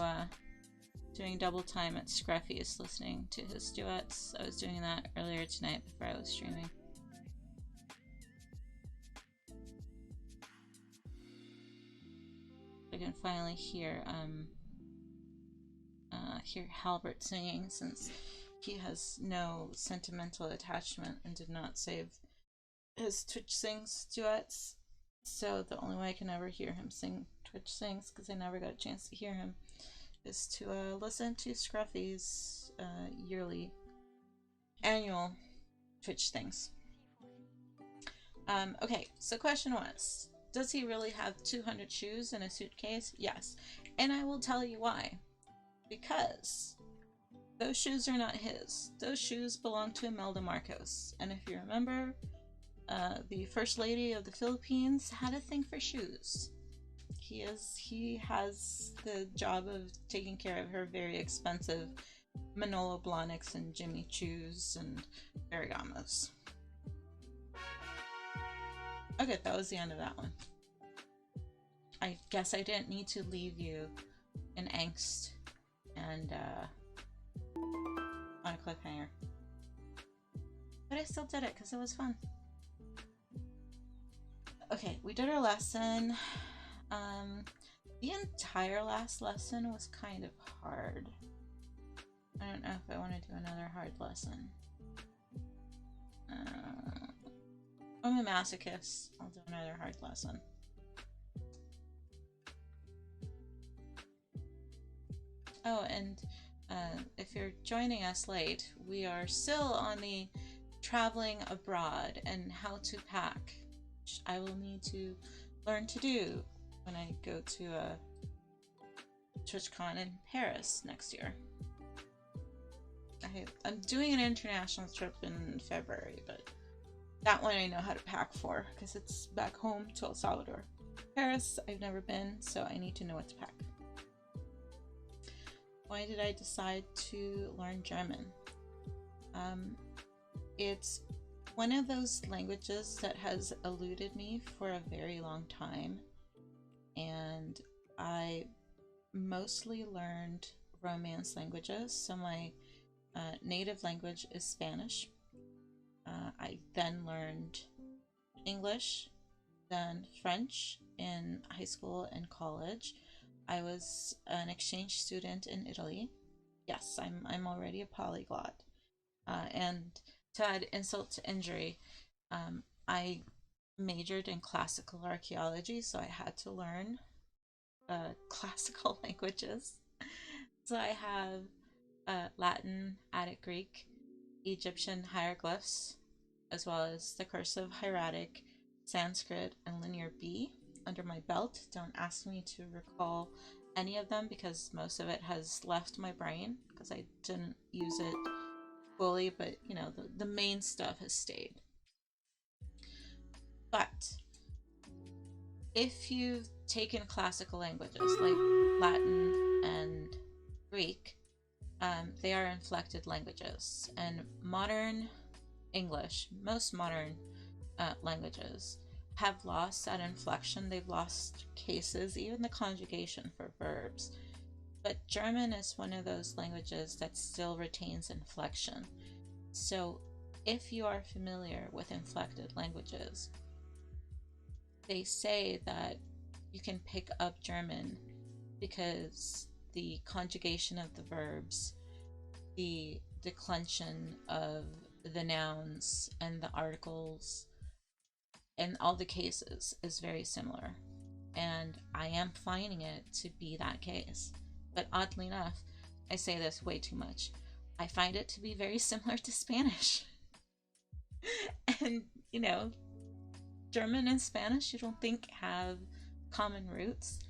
doing double time at Scruffy's listening to his duets. I was doing that earlier tonight before I was streaming. I can finally hear Halbert singing, since he has no sentimental attachment and did not save his Twitch Sings duets. So the only way I can ever hear him sing Twitch Sings, because I never got a chance to hear him, is to listen to Scruffy's annual Twitch Things. Okay, so question was, does he really have 200 shoes in a suitcase? Yes. And I will tell you why. Because those shoes are not his. Those shoes belong to Imelda Marcos. And if you remember, the First Lady of the Philippines had a thing for shoes. He has the job of taking care of her very expensive Manolo Blahniks and Jimmy Choos and Ferragamos. Okay, that was the end of that one. I guess I didn't need to leave you in angst and on a cliffhanger. But I still did it because it was fun. Okay, we did our lesson. The entire last lesson was kind of hard. I don't know if I want to do another hard lesson. I'm a masochist. I'll do another hard lesson. Oh, and if you're joining us late, we are still on the traveling abroad and how to pack, which I will need to learn to do when I go to a TwitchCon in Paris next year. I'm doing an international trip in February, but that one I know how to pack for because it's back home to El Salvador. Paris, I've never been, so I need to know what to pack. Why did I decide to learn German? It's one of those languages that has eluded me for a very long time, and I mostly learned Romance languages, so my native language is Spanish. I then learned English, then French in high school and college. I was an exchange student in Italy. Yes, I'm already a polyglot. And to add insult to injury, I majored in classical archaeology, so I had to learn classical languages. So I have Latin, Attic Greek, Egyptian hieroglyphs, as well as the cursive, hieratic, Sanskrit, and Linear B under my belt. Don't ask me to recall any of them because most of it has left my brain because I didn't use it fully, but you know, the main stuff has stayed. But if you've taken classical languages like Latin and Greek, they are inflected languages, and modern English, most modern languages, have lost that inflection. They've lost cases, even the conjugation for verbs. But German is one of those languages that still retains inflection. So if you are familiar with inflected languages, they say that you can pick up German because the conjugation of the verbs, the declension of the nouns and the articles, and all the cases is very similar. And I am finding it to be that case. But oddly enough, I say this way too much, I find it to be very similar to Spanish. And, you know, German and Spanish you don't think have common roots,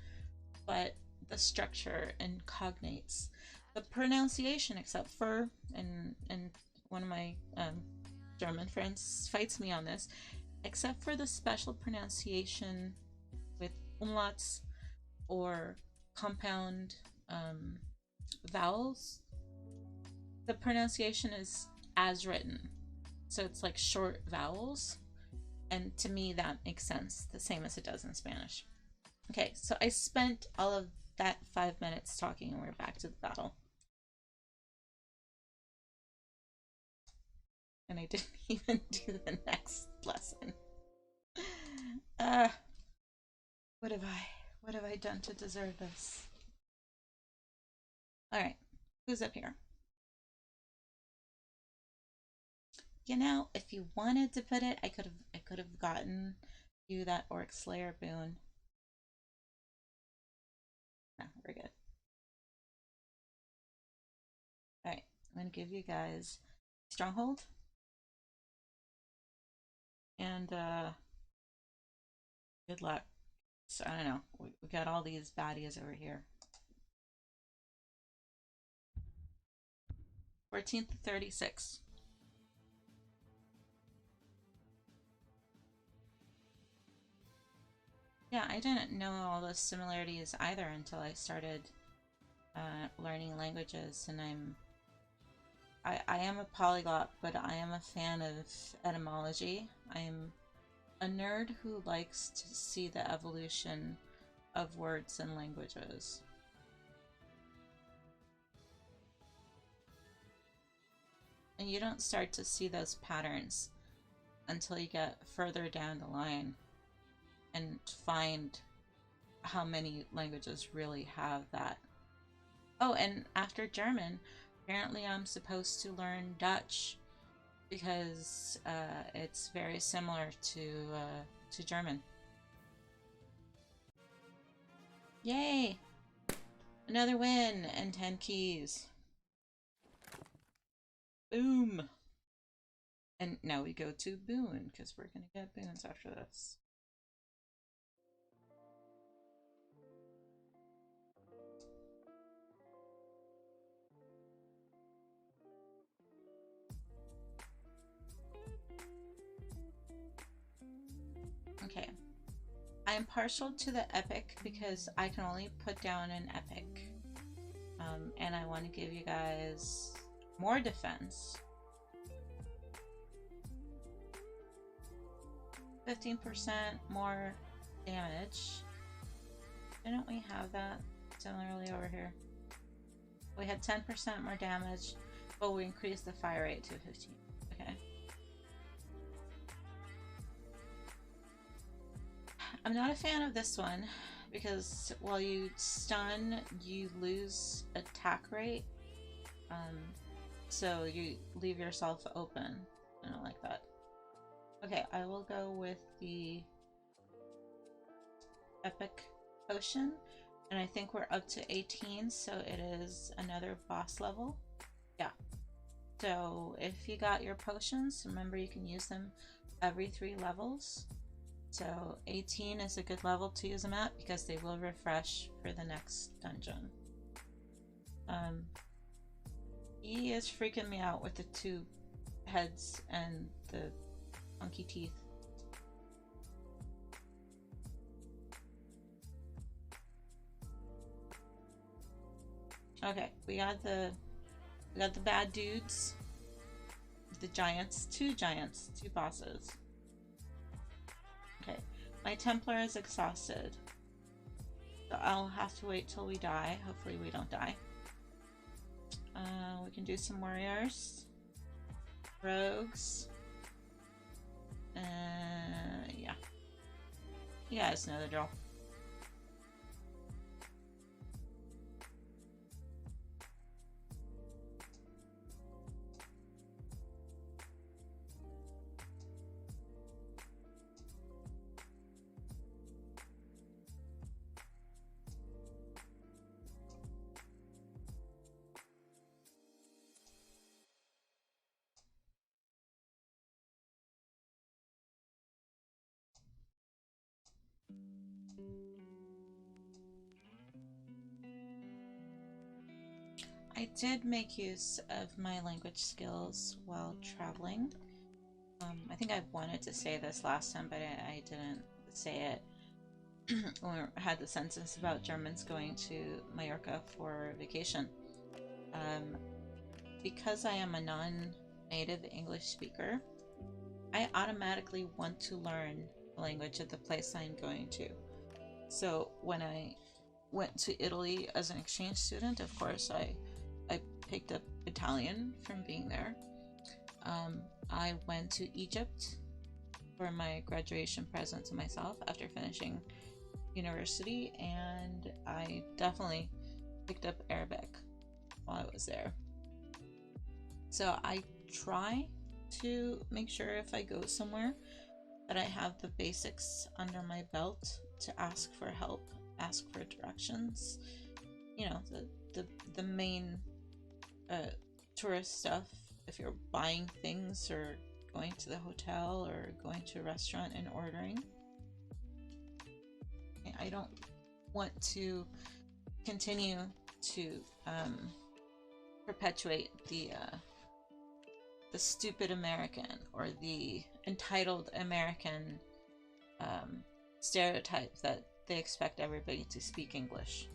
but the structure and cognates, the pronunciation, except for, and one of my German friends fights me on this, except for the special pronunciation with umlauts or compound vowels, the pronunciation is as written. So it's like short vowels. And to me, that makes sense, the same as it does in Spanish. Okay, so I spent all of that 5 minutes talking, and we're back to the battle. And I didn't even do the next lesson. What have I done to deserve this? All right, who's up here? You know, if you wanted to put it, I could have gotten you that Orc Slayer boon. No, we're good. All right, I'm gonna give you guys Stronghold, and good luck. So I don't know. We got all these baddies over here. 14th to 36. Yeah, I didn't know all the similarities either until I started learning languages, and I am a polyglot, but I am a fan of etymology. I'm a nerd who likes to see the evolution of words and languages. And you don't start to see those patterns until you get further down the line and find how many languages really have that. Oh, and after German, apparently I'm supposed to learn Dutch because it's very similar to German. Yay! Another win and 10 keys. Boom! And now we go to Boone because we're gonna get boons after this. Okay. I am partial to the epic because I can only put down an epic. And I want to give you guys more defense. 15% more damage. Didn't we have that similarly over here? We had 10% more damage, but we increased the fire rate to 15. Okay. I'm not a fan of this one because while you stun, you lose attack rate. So you leave yourself open. I don't like that. Okay, I will go with the epic potion, and I think we're up to 18, so it is another boss level. Yeah. So if you got your potions, remember you can use them every 3 levels. So 18 is a good level to use them at because they will refresh for the next dungeon. He is freaking me out with the 2 heads and the funky teeth. Okay, we got the bad dudes, the giants, 2 giants, 2 bosses. Okay, my Templar is exhausted, so I'll have to wait till we die. Hopefully we don't die. We can do some warriors, rogues. Yeah. You guys know the drill. I did make use of my language skills while traveling. I think I wanted to say this last time, but I didn't say it. Or had the sentence about Germans going to Mallorca for vacation. Because I am a non-native English speaker, I automatically want to learn the language of the place I'm going to. So when I went to Italy as an exchange student, of course, I picked up Italian from being there. I went to Egypt for my graduation present to myself after finishing university, and I definitely picked up Arabic while I was there. So I try to make sure if I go somewhere that I have the basics under my belt to ask for help, ask for directions, you know, the main tourist stuff. If you're buying things or going to the hotel or going to a restaurant and ordering. I don't want to continue to perpetuate the stupid American or the entitled American stereotype that they expect everybody to speak English.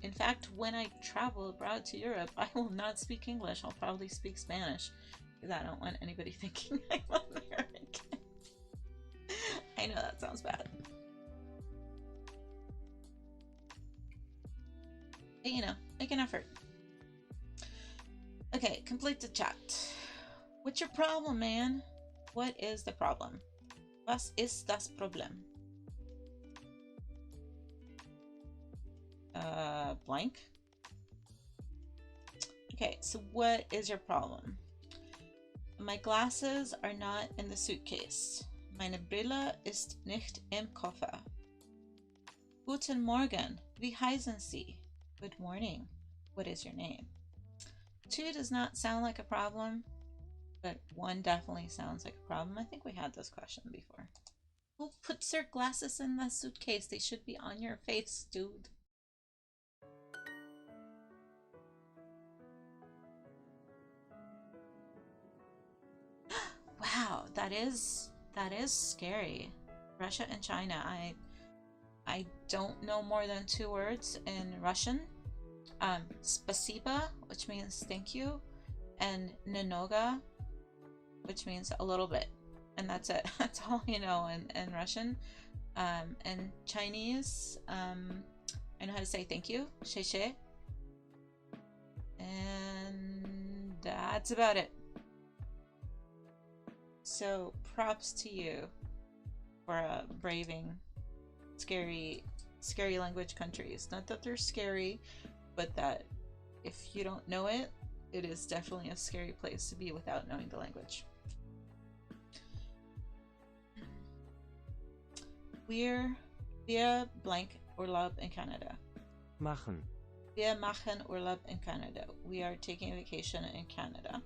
In fact, when I travel abroad to Europe, I will not speak English. I'll probably speak Spanish because I don't want anybody thinking I'm American. I know that sounds bad. But, you know, make an effort. Okay, complete the chat. What's your problem, man? What is the problem? Was ist das Problem? blank. Okay, so what is your problem? My glasses are not in the suitcase. Meine Brille ist nicht im Koffer. Guten Morgen, wie heißen Sie? Good morning, what is your name? 2 does not sound like a problem, but 1 definitely sounds like a problem. I think we had this question before. Who puts their glasses in the suitcase? They should be on your face, dude. Wow, that is scary. Russia and China. I don't know more than 2 words in Russian. Spasiba, which means thank you, and Nenoga, which means a little bit, and that's it. That's all you know in Russian. And Chinese, I know how to say thank you, she, and that's about it. So props to you for braving scary language countries. Not that they're scary, but that if you don't know it, it is definitely a scary place to be without knowing the language. Wir blank Urlaub in Canada. Machen. Wir machen Urlaub in Canada. We are taking a vacation in Canada.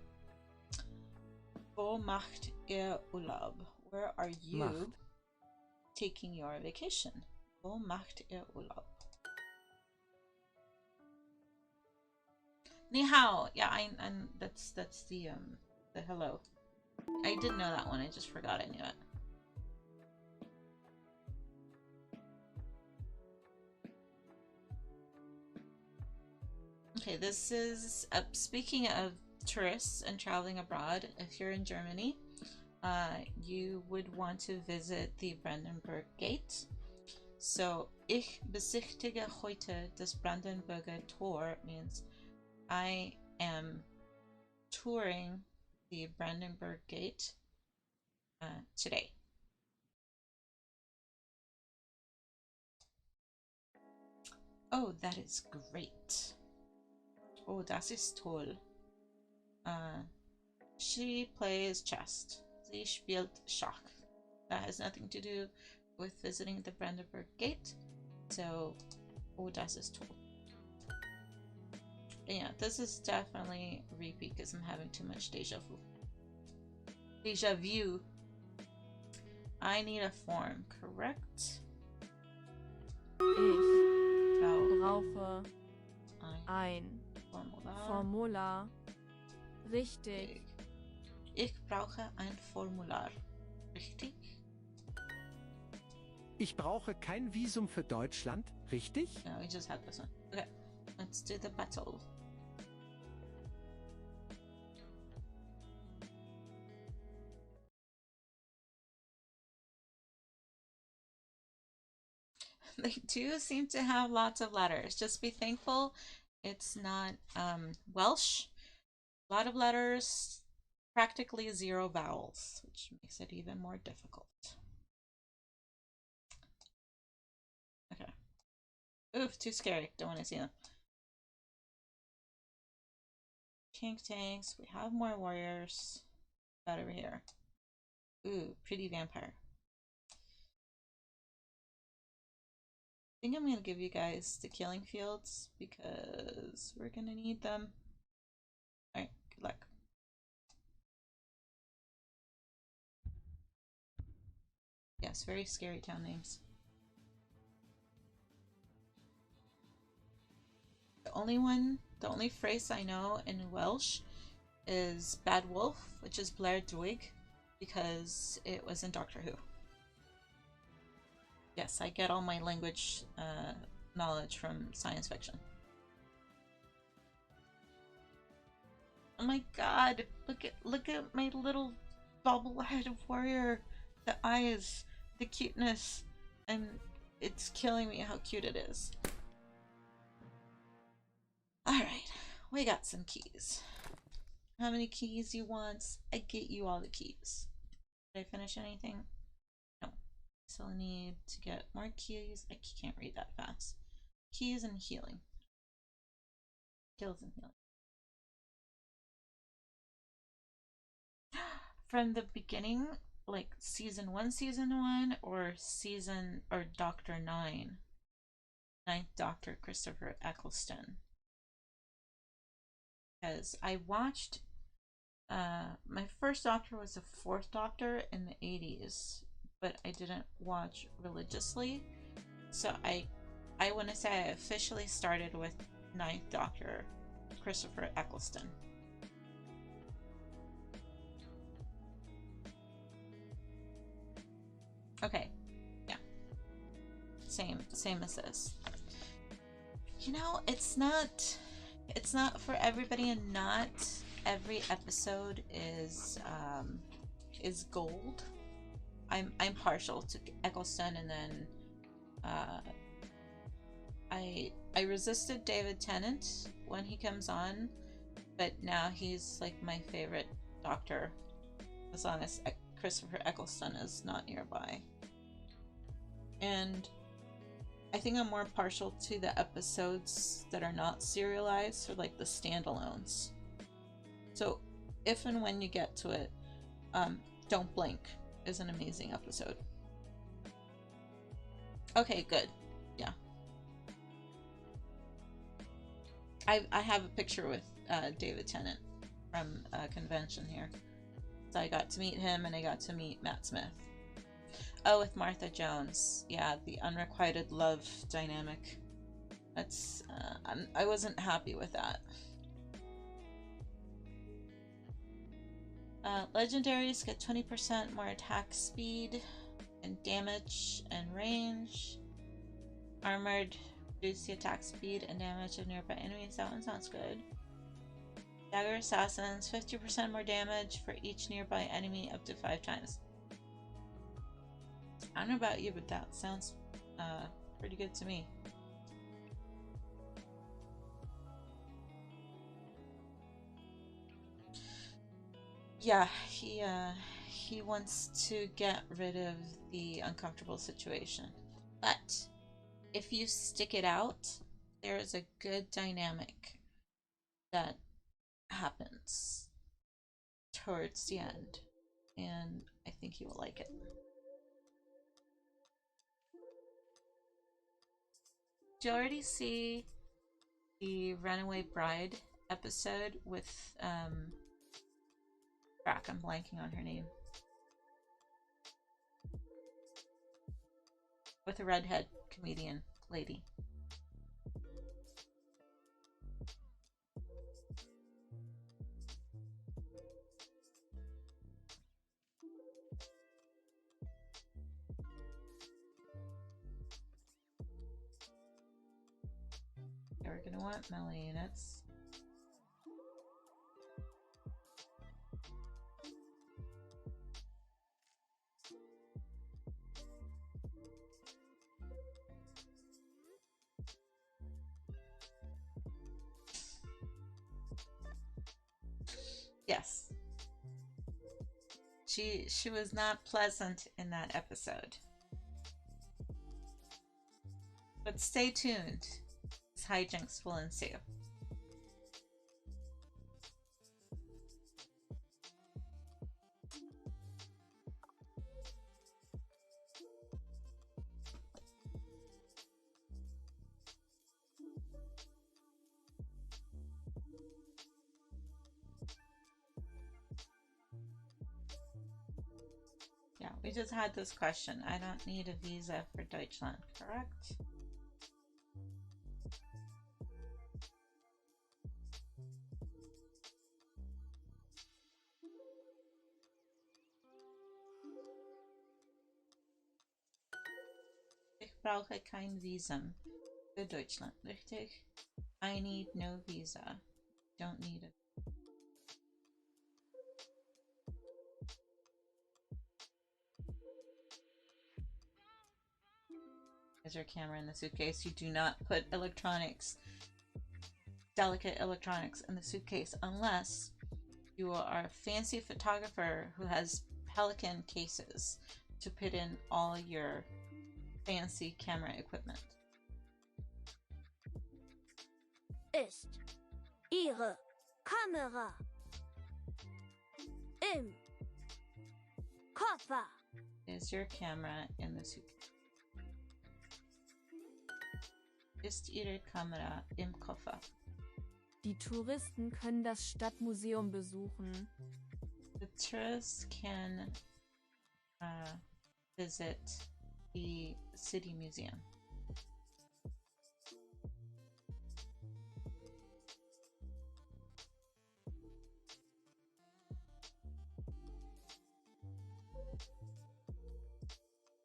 Wo macht ihr Urlaub? Where are you Macht. taking your vacation? Wo macht ihr Urlaub? Ni hao. Yeah, and that's the hello. I did know that one. I just forgot I knew it. Okay, this is speaking of tourists and traveling abroad. If you're in Germany, you would want to visit the Brandenburg Gate. So, ich besichtige heute das Brandenburger Tor means I am touring the Brandenburg Gate today. Oh, that is great. Oh, das ist toll. She plays chess. Sie spielt Schach. That has nothing to do with visiting the Brandenburg Gate. So, oh, das ist toll. But yeah, this is definitely a repeat because I'm having too much deja vu. Deja vu. I need a form, correct? Ich brauche ein Formular. Richtig. Ich brauche ein Formular. Richtig? Ich brauche kein Visum für Deutschland, richtig? No, we just had this one. Okay, let's do the battle. They do seem to have lots of letters. Just be thankful it's not Welsh. A lot of letters, practically 0 vowels, which makes it even more difficult. Okay. Oof, too scary. Don't want to see them. Tank tanks. We have more warriors. About over here. Ooh, pretty vampire. I think I'm going to give you guys the killing fields because we're going to need them. Alright, good luck. Yes, very scary town names. The only phrase I know in Welsh is Bad Wolf, which is Blair Druig, because it was in Doctor Who. Yes, I get all my language knowledge from science fiction. Oh my god, look at my little bobblehead warrior. The eyes, the cuteness, and it's killing me how cute it is. Alright, we got some keys. How many keys you want? I get you all the keys. Did I finish anything? No. Still need to get more keys. I can't read that fast. Keys and healing. Skills and healing. From the beginning, like season 1, or Doctor 9. Ninth Doctor Christopher Eccleston. Because I watched, my first Doctor was the 4th Doctor in the 80s, but I didn't watch religiously. So I want to say I officially started with Ninth Doctor Christopher Eccleston. Okay, yeah, same as this. You know, it's not for everybody, and not every episode is gold. I'm partial to Eccleston, and then I resisted David Tennant when he comes on, but now he's like my favorite Doctor, as long as Christopher Eccleston is not nearby. And I think I'm more partial to the episodes that are not serialized, or like the standalones. So if and when you get to it, Don't Blink is an amazing episode. Okay, good. Yeah. I have a picture with David Tennant from a convention here. So I got to meet him, and I got to meet Matt Smith. Oh, with Martha Jones. Yeah, the unrequited love dynamic. That's, I wasn't happy with that. Legendaries get 20% more attack speed and damage and range. Armored reduce the attack speed and damage of nearby enemies. That one sounds good. Dagger Assassins, 50% more damage for each nearby enemy up to 5 times. I don't know about you, but that sounds pretty good to me. Yeah, he wants to get rid of the uncomfortable situation. But if you stick it out, there is a good dynamic that happens towards the end, and I think you will like it. Did you already see the Runaway Bride episode with crap, I'm blanking on her name, with a redhead comedian lady? We're gonna want melee units. Yes. She was not pleasant in that episode. But stay tuned, as hijinks will ensue. Yeah, we just had this question. I don't need a visa for Deutschland, correct? Ich brauche kein Visum für Deutschland, richtig? I need no visa. Don't need it. Is your camera in the suitcase? You do not put electronics, delicate electronics, in the suitcase unless you are a fancy photographer who has Pelican cases to put in all your fancy camera equipment. ist Ihre Kamera im Koffer? Is your camera in the suitcase? Ist Ihre Kamera im Koffer? Die Touristen können das Stadtmuseum besuchen. The tourists can visit the city museum.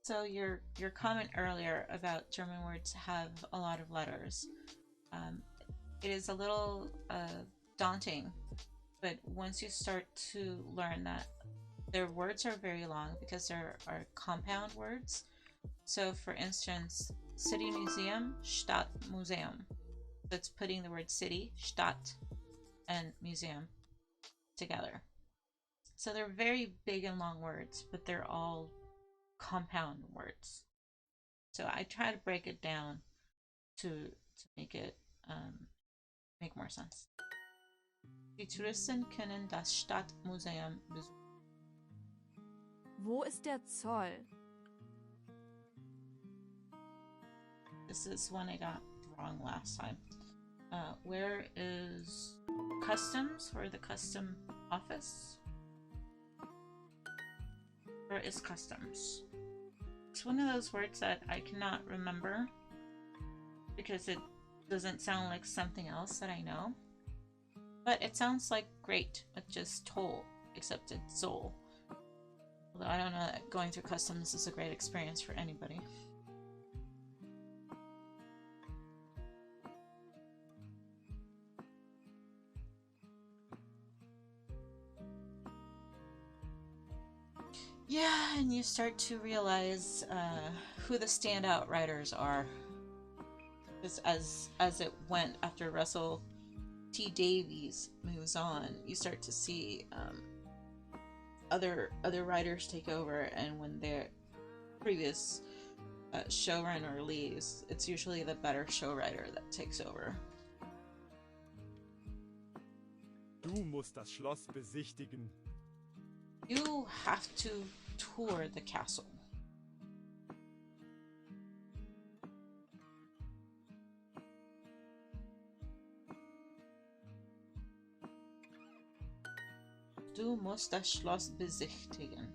So your comment earlier about German words have a lot of letters. It is a little daunting, but once you start to learn that their words are very long because there are compound words. So for instance, city museum, Stadtmuseum. So it's putting the word city, Stadt, and museum together. So they're very big and long words, but they're all compound words. So I try to break it down to make it make more sense. Die Touristen können das Stadtmuseum besuchen. Wo ist der Zoll? This is one I got wrong last time. Where is customs or the custom office? Where is customs? It's one of those words that I cannot remember because it doesn't sound like something else that I know. But it sounds like great, with just toll, except it's Zoll. Although I don't know that going through customs is a great experience for anybody. Yeah, and you start to realize who the standout writers are. As it went after Russell T. Davies moves on, you start to see other writers take over, and when their previous showrunner leaves, it's usually the better show writer that takes over. Du musst das Schloss besichtigen. You have to tour the castle. Du musst das Schloss besichtigen.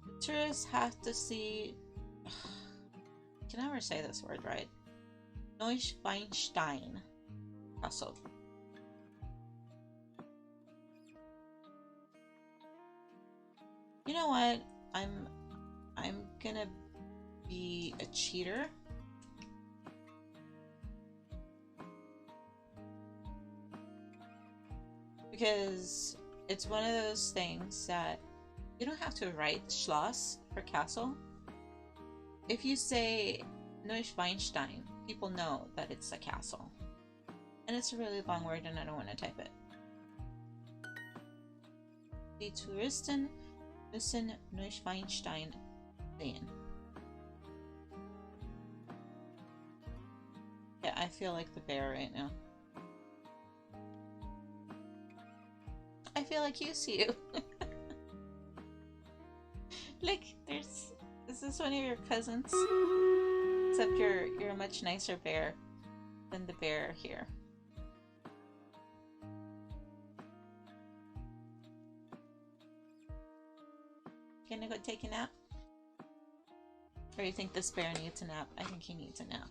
The tourists have to see... I can never say this word right. Neuschwanstein Castle. You know what? I'm gonna be a cheater. Because it's one of those things that you don't have to write Schloss for castle. If you say Neuschwanstein, people know that it's a castle. And it's a really long word and I don't want to type it. Die Touristen müssen Neuschwanstein sehen. Yeah, I feel like the bear right now. I feel like you see you. Look, this is one of your cousins. Except you're a much nicer bear than the bear here. Gonna go take a nap? Or you think this bear needs a nap? I think he needs a nap.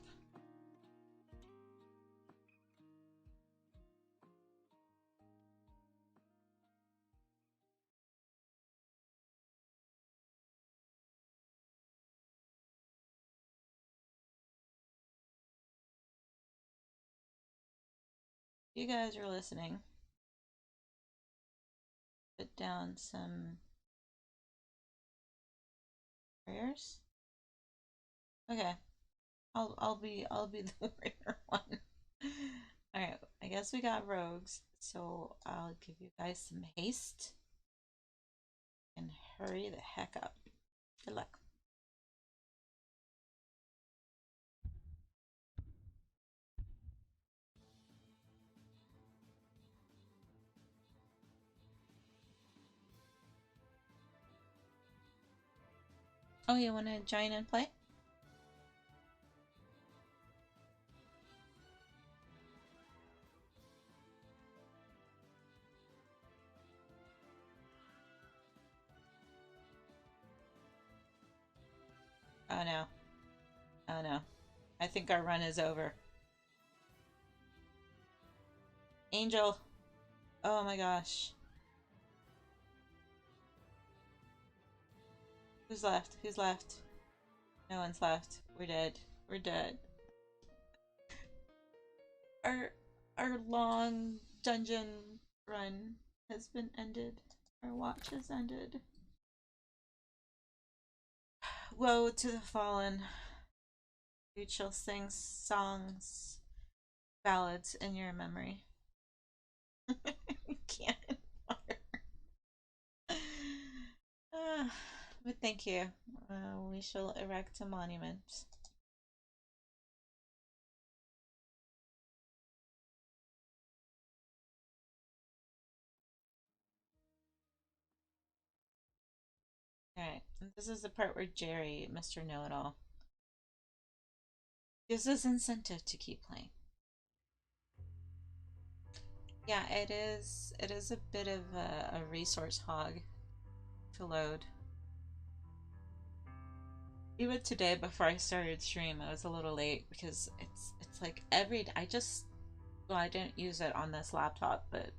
You guys are listening. Put down some prayers. Okay, I'll be the warrior one. All right, I guess we got rogues, so I'll give you guys some haste and hurry the heck up. Good luck. Oh, you want to join and play? Oh no. Oh no. I think our run is over. Angel. Oh my gosh. Who's left? Who's left? No one's left. We're dead. We're dead. Our long dungeon run has been ended. Our watch has ended. Woe to the fallen. You shall sing songs, ballads in your memory. You can't but thank you. We shall erect a monument. Alright, this is the part where Jerry, Mr. Know-It-All, gives us incentive to keep playing. Yeah, it is a bit of a resource hog to load. Even today, before I started stream, I was a little late because it's like I didn't use it on this laptop, but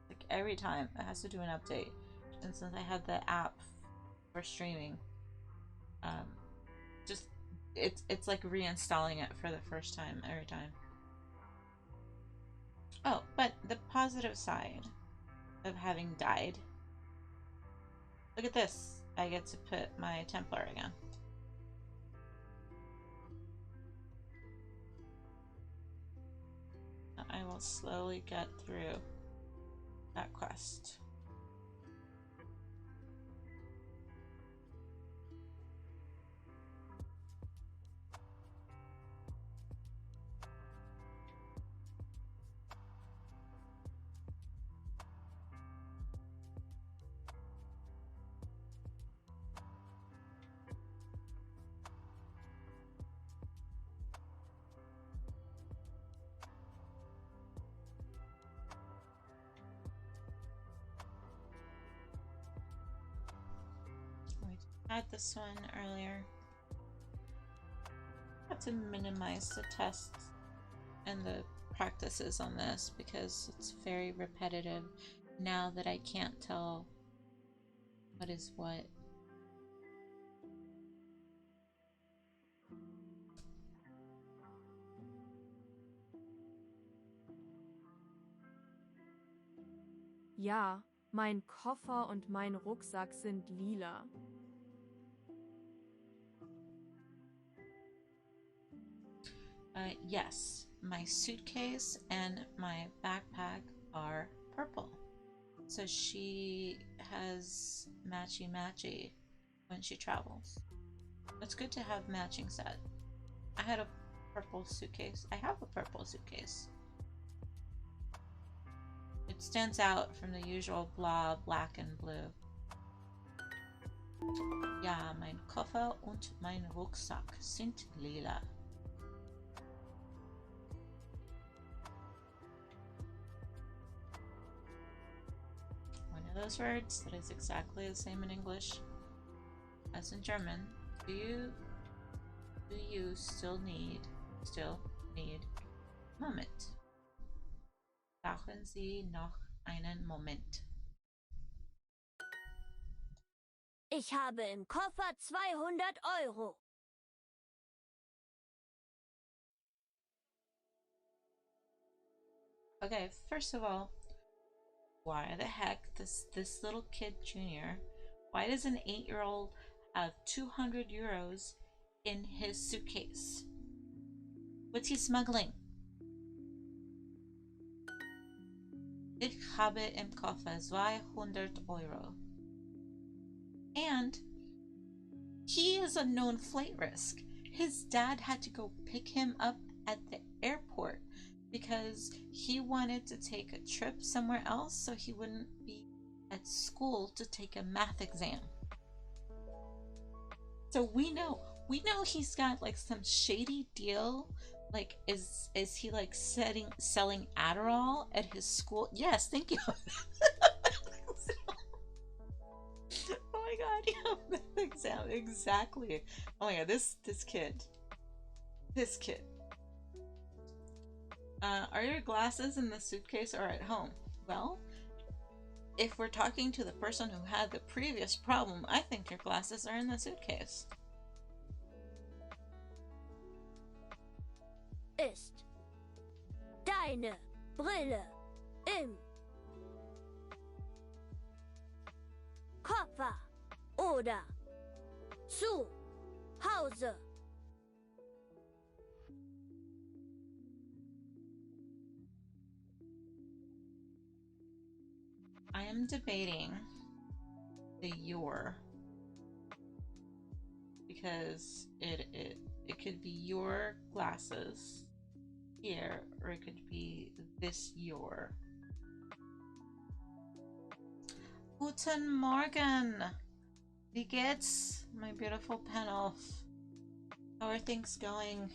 like every time it has to do an update. And since I have the app for streaming, just it's like reinstalling it for the first time every time. Oh, but the positive side of having died. Look at this. I get to put my Templar again. I will slowly get through that quest. Had this one earlier. I have to minimize the tests and the practices on this because it's very repetitive now that I can't tell what is what. Ja, mein Koffer und mein Rucksack sind lila. Yes, my suitcase and my backpack are purple. So she has matchy-matchy when she travels. It's good to have matching set. I had a purple suitcase. I have a purple suitcase. It stands out from the usual blah, black and blue. Ja, mein Koffer und mein Rucksack sind lila. One of those words that is exactly the same in English as in German. Do you still need Moment? Brauchen Sie noch einen Moment? Ich habe im Koffer 200 Euro. Okay, first of all, why the heck this little kid Junior? Why does an 8-year-old have 200 euros in his suitcase? What's he smuggling? Ich habe im Koffer 200 Euro. And he is a known flight risk. His dad had to go pick him up at the airport because he wanted to take a trip somewhere else so he wouldn't be at school to take a math exam. So we know he's got like some shady deal. Like, is he like selling Adderall at his school? Yes, thank you. Oh my god, yeah, exactly. Oh my god, this kid. Are your glasses in the suitcase or at home? Well, if we're talking to the person who had the previous problem, I think your glasses are in the suitcase. Ist deine Brille im Koffer oder zu Hause? I am debating the your, because it could be your glasses here, or it could be this your. Guten Morgen! Wie geht's, my beautiful panel? How are things going?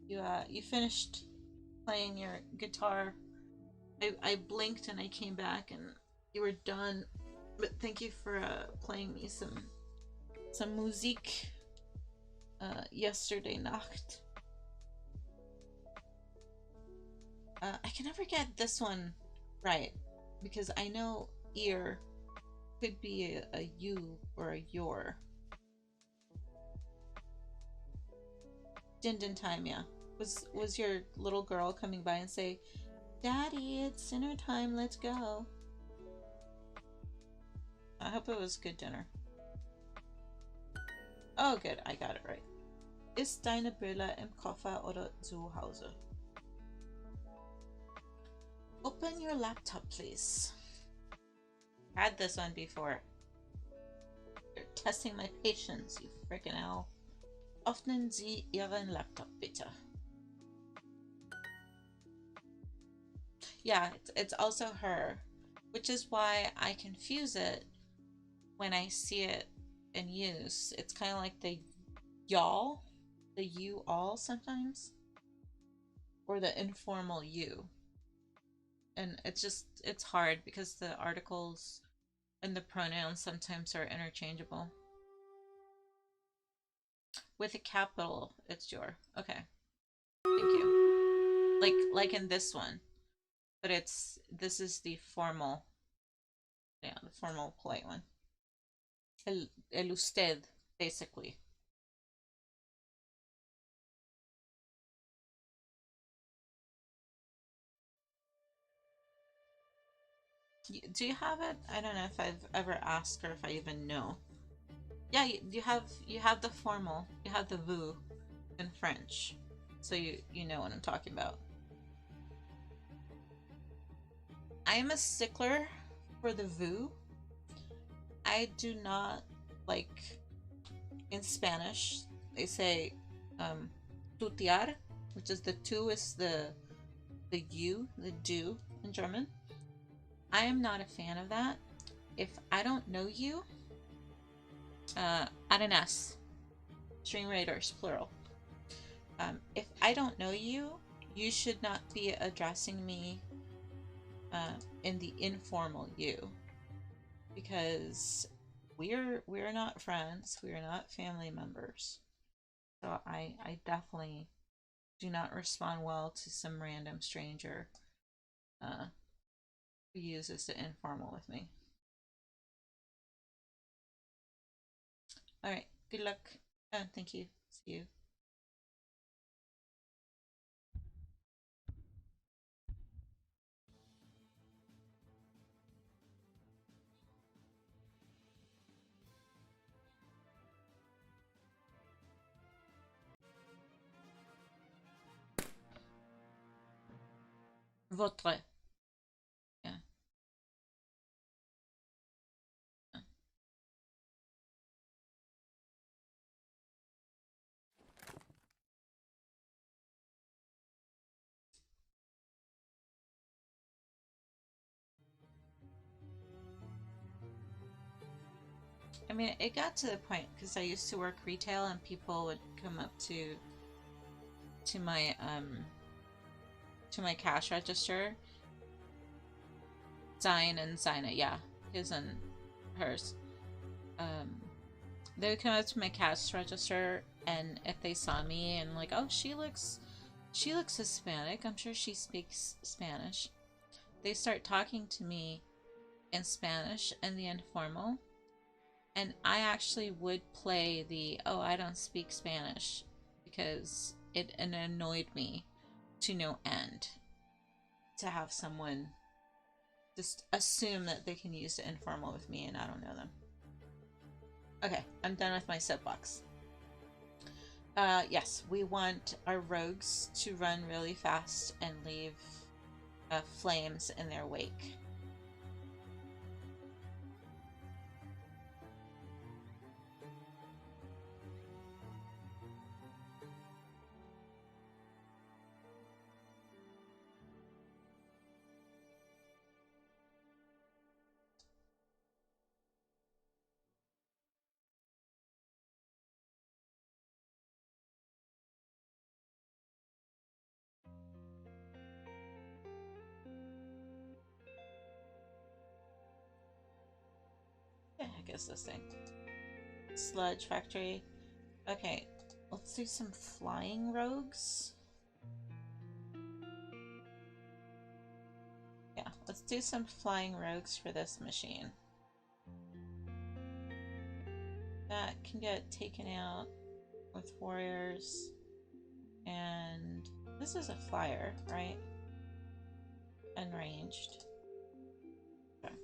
You finished playing your guitar. I blinked and I came back and you were done. But thank you for playing me some Musik yesterday Nacht. I can never get this one right, because I know ear could be a you or a your. Din time, yeah. Was your little girl coming by and say, "Daddy, it's dinner time, let's go"? I hope it was good dinner. Oh, good, I got it right. Ist deine Brille im Koffer oder zu Hause? Open your laptop, please. Had this one before. You're testing my patience, you freaking owl. Öffnen Sie Ihren Laptop, bitte. Yeah, it's also her, which is why I confuse it when I see it in use. It's kind of like the y'all, the you all sometimes, or the informal you. And it's hard because the articles and the pronouns sometimes are interchangeable. With a capital, it's your. Okay. Thank you. Like in this one. But this is the formal. Yeah, the formal polite one. El usted, basically. Do you have it? I don't know if I've ever asked or if I even know. Yeah, you have the formal. You have the vous in French. So you know what I'm talking about. I am a stickler for the vous. I do not like, in Spanish they say tutear, which is the tu is the you, the do in German. I am not a fan of that. If I don't know you, add an S. Stream raiders, plural. If I don't know you, you should not be addressing me in the informal you, because we're not friends, we're not family members. So I definitely do not respond well to some random stranger who uses the informal with me. All right, good luck. Thank you. See you. Votre. Yeah. I mean, it got to the point because I used to work retail and people would come up to my cash register. Zion and Zina, yeah, his and hers. They would come up to my cash register, and if they saw me and like, oh, she looks Hispanic, I'm sure she speaks Spanish. They start talking to me in Spanish and the informal, and I actually would play the, oh, I don't speak Spanish, because it annoyed me to no end to have someone just assume that they can use the informal with me and I don't know them. Okay, I'm done with my soapbox. Yes, we want our rogues to run really fast and leave flames in their wake. The heck is this thing? Sludge factory. Okay, let's do some flying rogues. Yeah, let's do some flying rogues for this machine. That can get taken out with warriors. And this is a flyer, right? Unranged. Okay.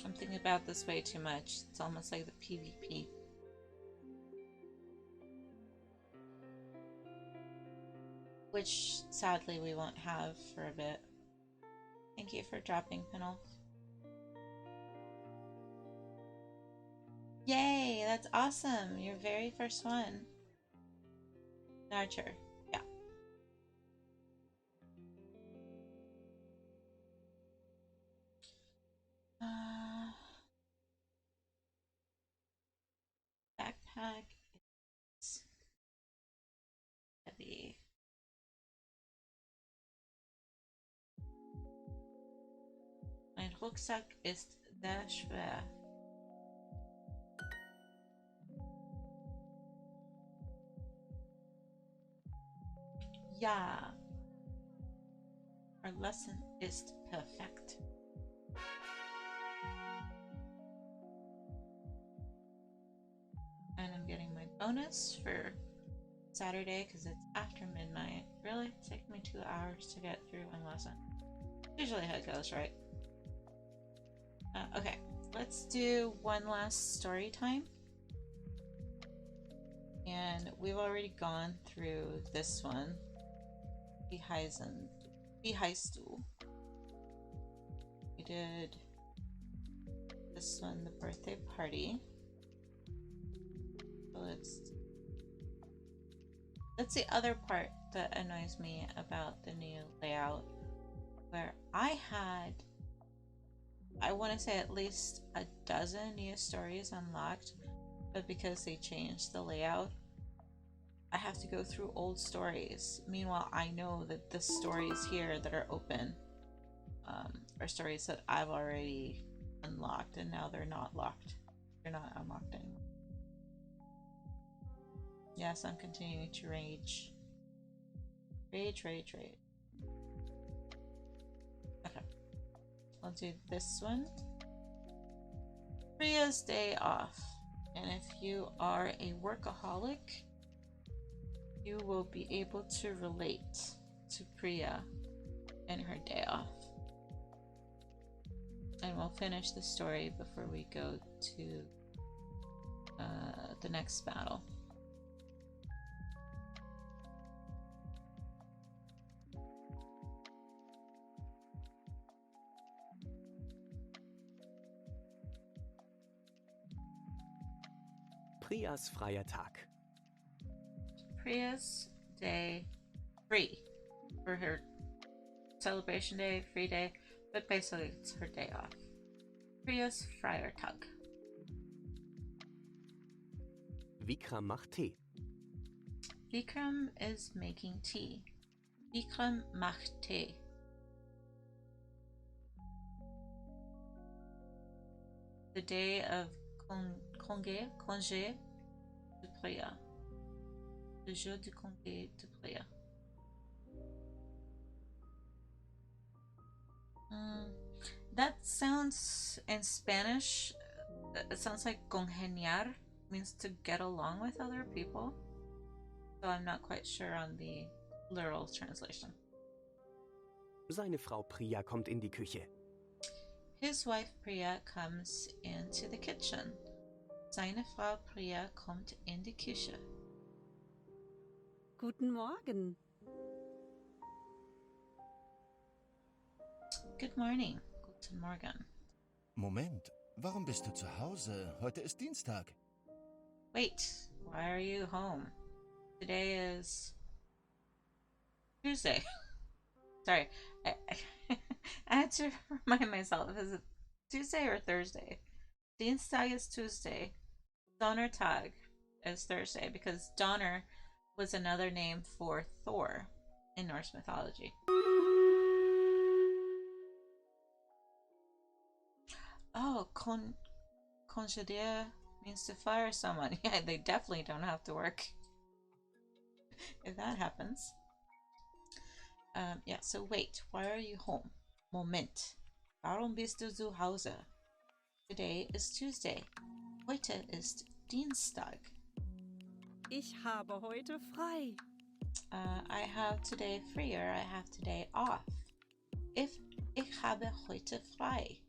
I'm thinking about this way too much. It's almost like the PvP. Which, sadly, we won't have for a bit. Thank you for dropping, Pinel. Yay! That's awesome! Your very first one. Archer. Yeah. Backpack is heavy. Mein Rucksack ist sehr schwer. Ja. Our lesson ist perfekt. And I'm getting my bonus for Saturday because it's after midnight. Really? It took me 2 hours to get through one lesson. Usually how it goes, right? Okay, let's do one last story time. And we've already gone through this one. Die heißt du? We did this one, the birthday party. So that's the other part that annoys me about the new layout, where I want to say at least a dozen new stories unlocked, but because they changed the layout, I have to go through old stories. Meanwhile, I know that the stories here that are open are stories that I've already unlocked, and now they're not locked. They're not unlocked anymore. Yes, I'm continuing to rage. Rage. I'll do this one. Priya's day off. And if you are a workaholic, you will be able to relate to Priya and her day off. And we'll finish the story before we go to the next battle. Priyas freier Tag. Priya's day free for her celebration day, free day, but basically it's her day off. Priya's freier Tag. Vikram macht Tee. Vikram is making tea. Vikram macht Tee. The day of congé de Priya. Le jour du congé de Priya. That sounds in Spanish, it sounds like congeniar means to get along with other people. So I'm not quite sure on the literal translation. Seine Frau Priya kommt in die Küche. His wife Priya comes into the kitchen. Seine Frau Priya kommt in die Küche. Guten Morgen. Good morning. Guten Morgen. Moment, warum bist du zu Hause? Heute ist Dienstag. Wait, why are you home? Today is Tuesday. Sorry, I had to remind myself, is it Tuesday or Thursday? Dienstag is Tuesday. Donnertag is Thursday, because Donner was another name for Thor in Norse mythology. Oh, congédier means to fire someone. Yeah, they definitely don't have to work if that happens. Yeah, so wait, why are you home? Moment. Warum bist du zu Hause? Today is Tuesday. Heute ist Dienstag. Ich habe heute frei. I have today free, or I have today off. Ich habe heute frei.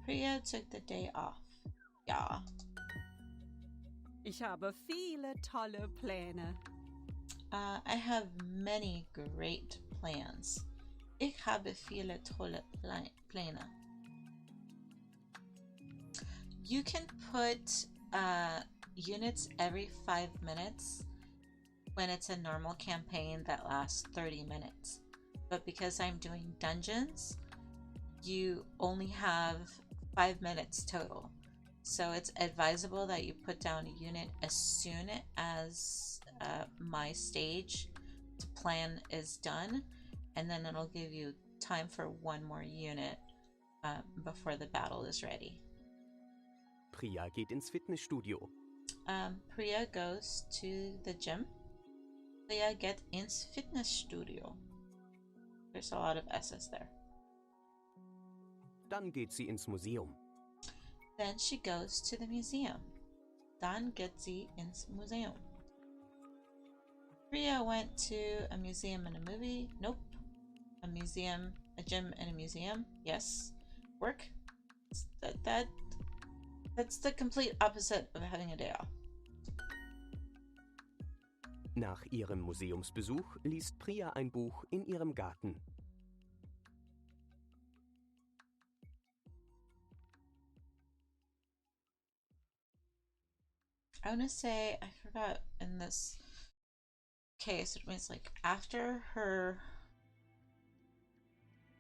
Priya took the day off. Ja. Ich habe viele tolle Pläne. I have many great plans. Ich habe viele tolle Pläne. You can put units every 5 minutes when it's a normal campaign that lasts 30 minutes. But because I'm doing dungeons, you only have 5 minutes total. So it's advisable that you put down a unit as soon as my stage to plan is done, and then it'll give you time for one more unit before the battle is ready. Priya geht ins Fitnessstudio. Priya goes to the gym. Priya geht ins Fitnessstudio. There's a lot of S's there. Dann geht sie ins Museum. Then she goes to the museum. Dann geht sie ins Museum. Priya went to a museum and a movie. Nope. A museum, a gym and a museum. Yes. Work. That's the complete opposite of having a day off. Nach ihrem Museumsbesuch liest Priya ein Buch in ihrem Garten. I want to say, I forgot in this case, it was like after her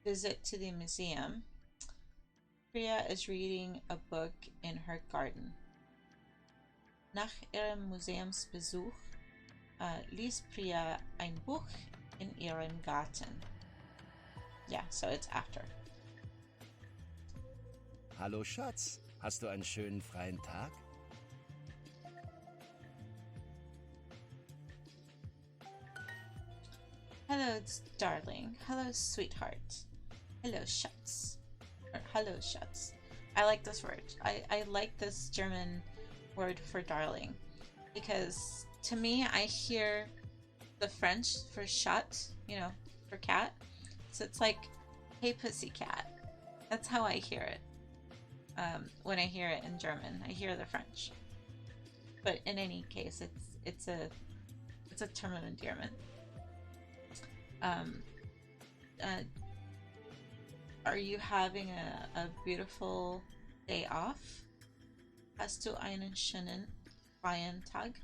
visit to the museum, Priya is reading a book in her garden. Nach ihrem Museumsbesuch liest Priya ein Buch in ihrem Garten. Yeah, so it's after. Hallo Schatz, hast du einen schönen freien Tag? Hello, darling. Hello, sweetheart. Hello, Schatz. Or hello, Schatz. I like this word. I like this German word for darling. Because to me, I hear the French for Schatz, you know, for cat. So it's like, hey, pussycat. That's how I hear it. When I hear it in German, I hear the French. But in any case, it's a term of endearment. Are you having a beautiful day off? Hast du einen schönen freien Tag?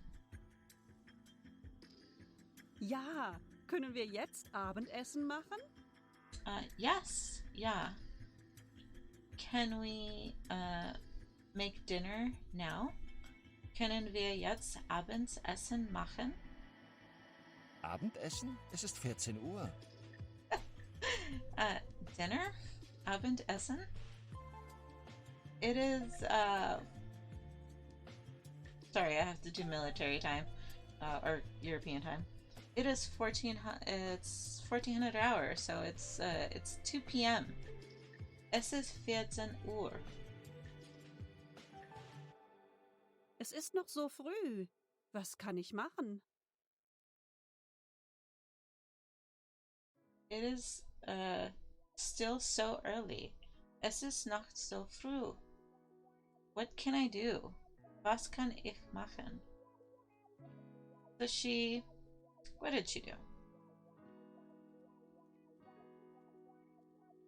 Ja, können wir jetzt Abendessen machen? Yes, yeah. Can we make dinner now? Können wir jetzt Abendessen machen? Abendessen? Es ist 14 Uhr. Dinner? Abendessen? It is, sorry, I have to do military time, or European time. It is 1400 hours, so it's 2 p.m. Es ist 14 Uhr. Es ist noch so früh. Was kann ich machen? It is, still so early. Es ist noch so früh. What can I do? Was kann ich machen? So what did she do?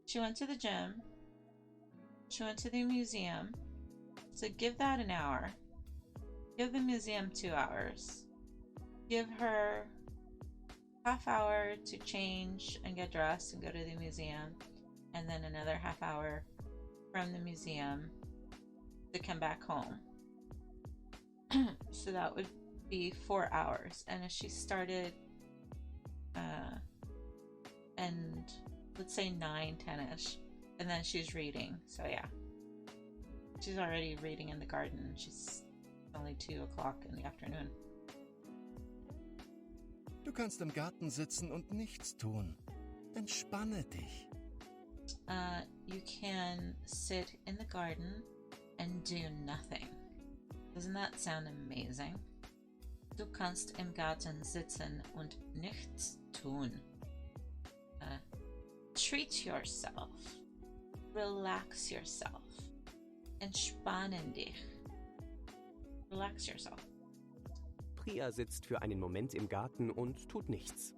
She went to the gym. She went to the museum. So give that an hour. Give the museum 2 hours. Give her half hour to change and get dressed and go to the museum. And then another half hour from the museum to come back home. So that would be 4 hours. And if she started and let's say 9, 10ish, and then she's reading. So yeah, she's already reading in the garden. She's only 2 o'clock in the afternoon. Du kannst im Garten sitzen und nichts tun. Entspanne dich. You can sit in the garden and do nothing. Doesn't that sound amazing? Du kannst im Garten sitzen und nichts tun. Treat yourself. Relax yourself. Entspannen dich. Relax yourself. Priya sitzt für einen Moment im Garten und tut nichts.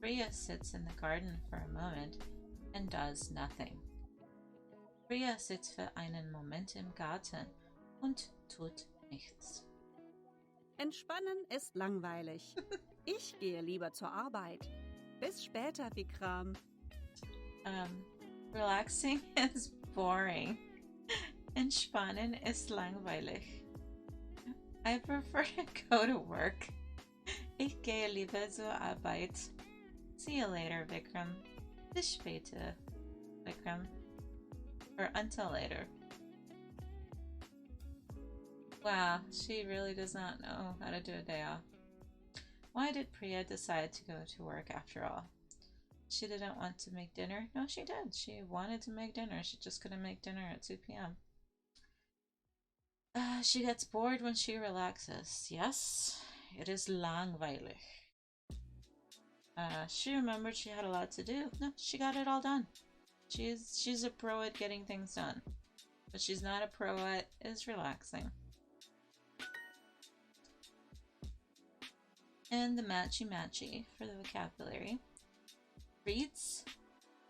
Priya sits in the garden for a moment and does nothing. Priya sitzt für einen Moment im Garten und tut nichts. Entspannen ist langweilig. Ich gehe lieber zur Arbeit. Bis später, Vikram. Relaxing is boring. Entspannen ist langweilig. I prefer to go to work. Ich gehe lieber zur Arbeit. See you later, Vikram. Bis später, Vikram. Or until later. Wow, she really does not know how to do a day off. Why did Priya decide to go to work after all? She didn't want to make dinner? No, she did. She wanted to make dinner. She just couldn't make dinner at 2 p.m. She gets bored when she relaxes. Yes, it is langweilig. She remembered she had a lot to do. No, she got it all done. She's a pro at getting things done. But she's not a pro at is relaxing. And the matchy for the vocabulary. Reads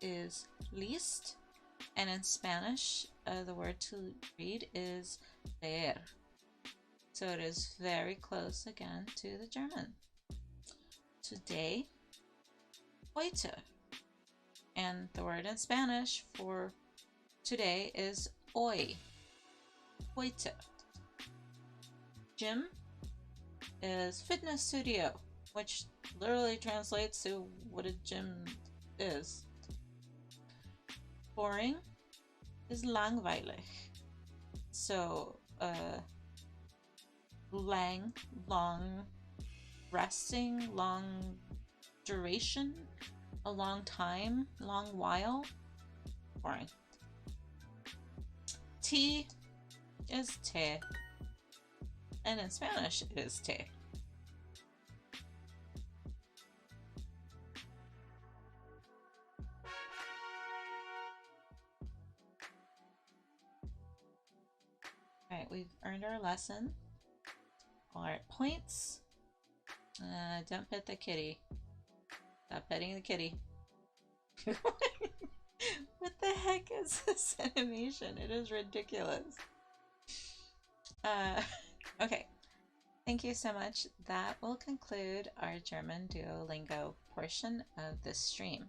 is least, and in Spanish, the word to read is leer. So it is very close again to the German. Today, heute. And the word in Spanish for today is hoy. Heute. Gym is fitness studio, which literally translates to what a gym is. Boring is langweilig. So, long resting, long duration A long time, long while. Boring. Tea is té. And in Spanish, it is té. Alright, we've earned our lesson. Alright, points. Don't pet the kitty. Stop petting the kitty. What the heck is this animation? It is ridiculous. Okay. Thank you so much. That will conclude our German Duolingo portion of this stream.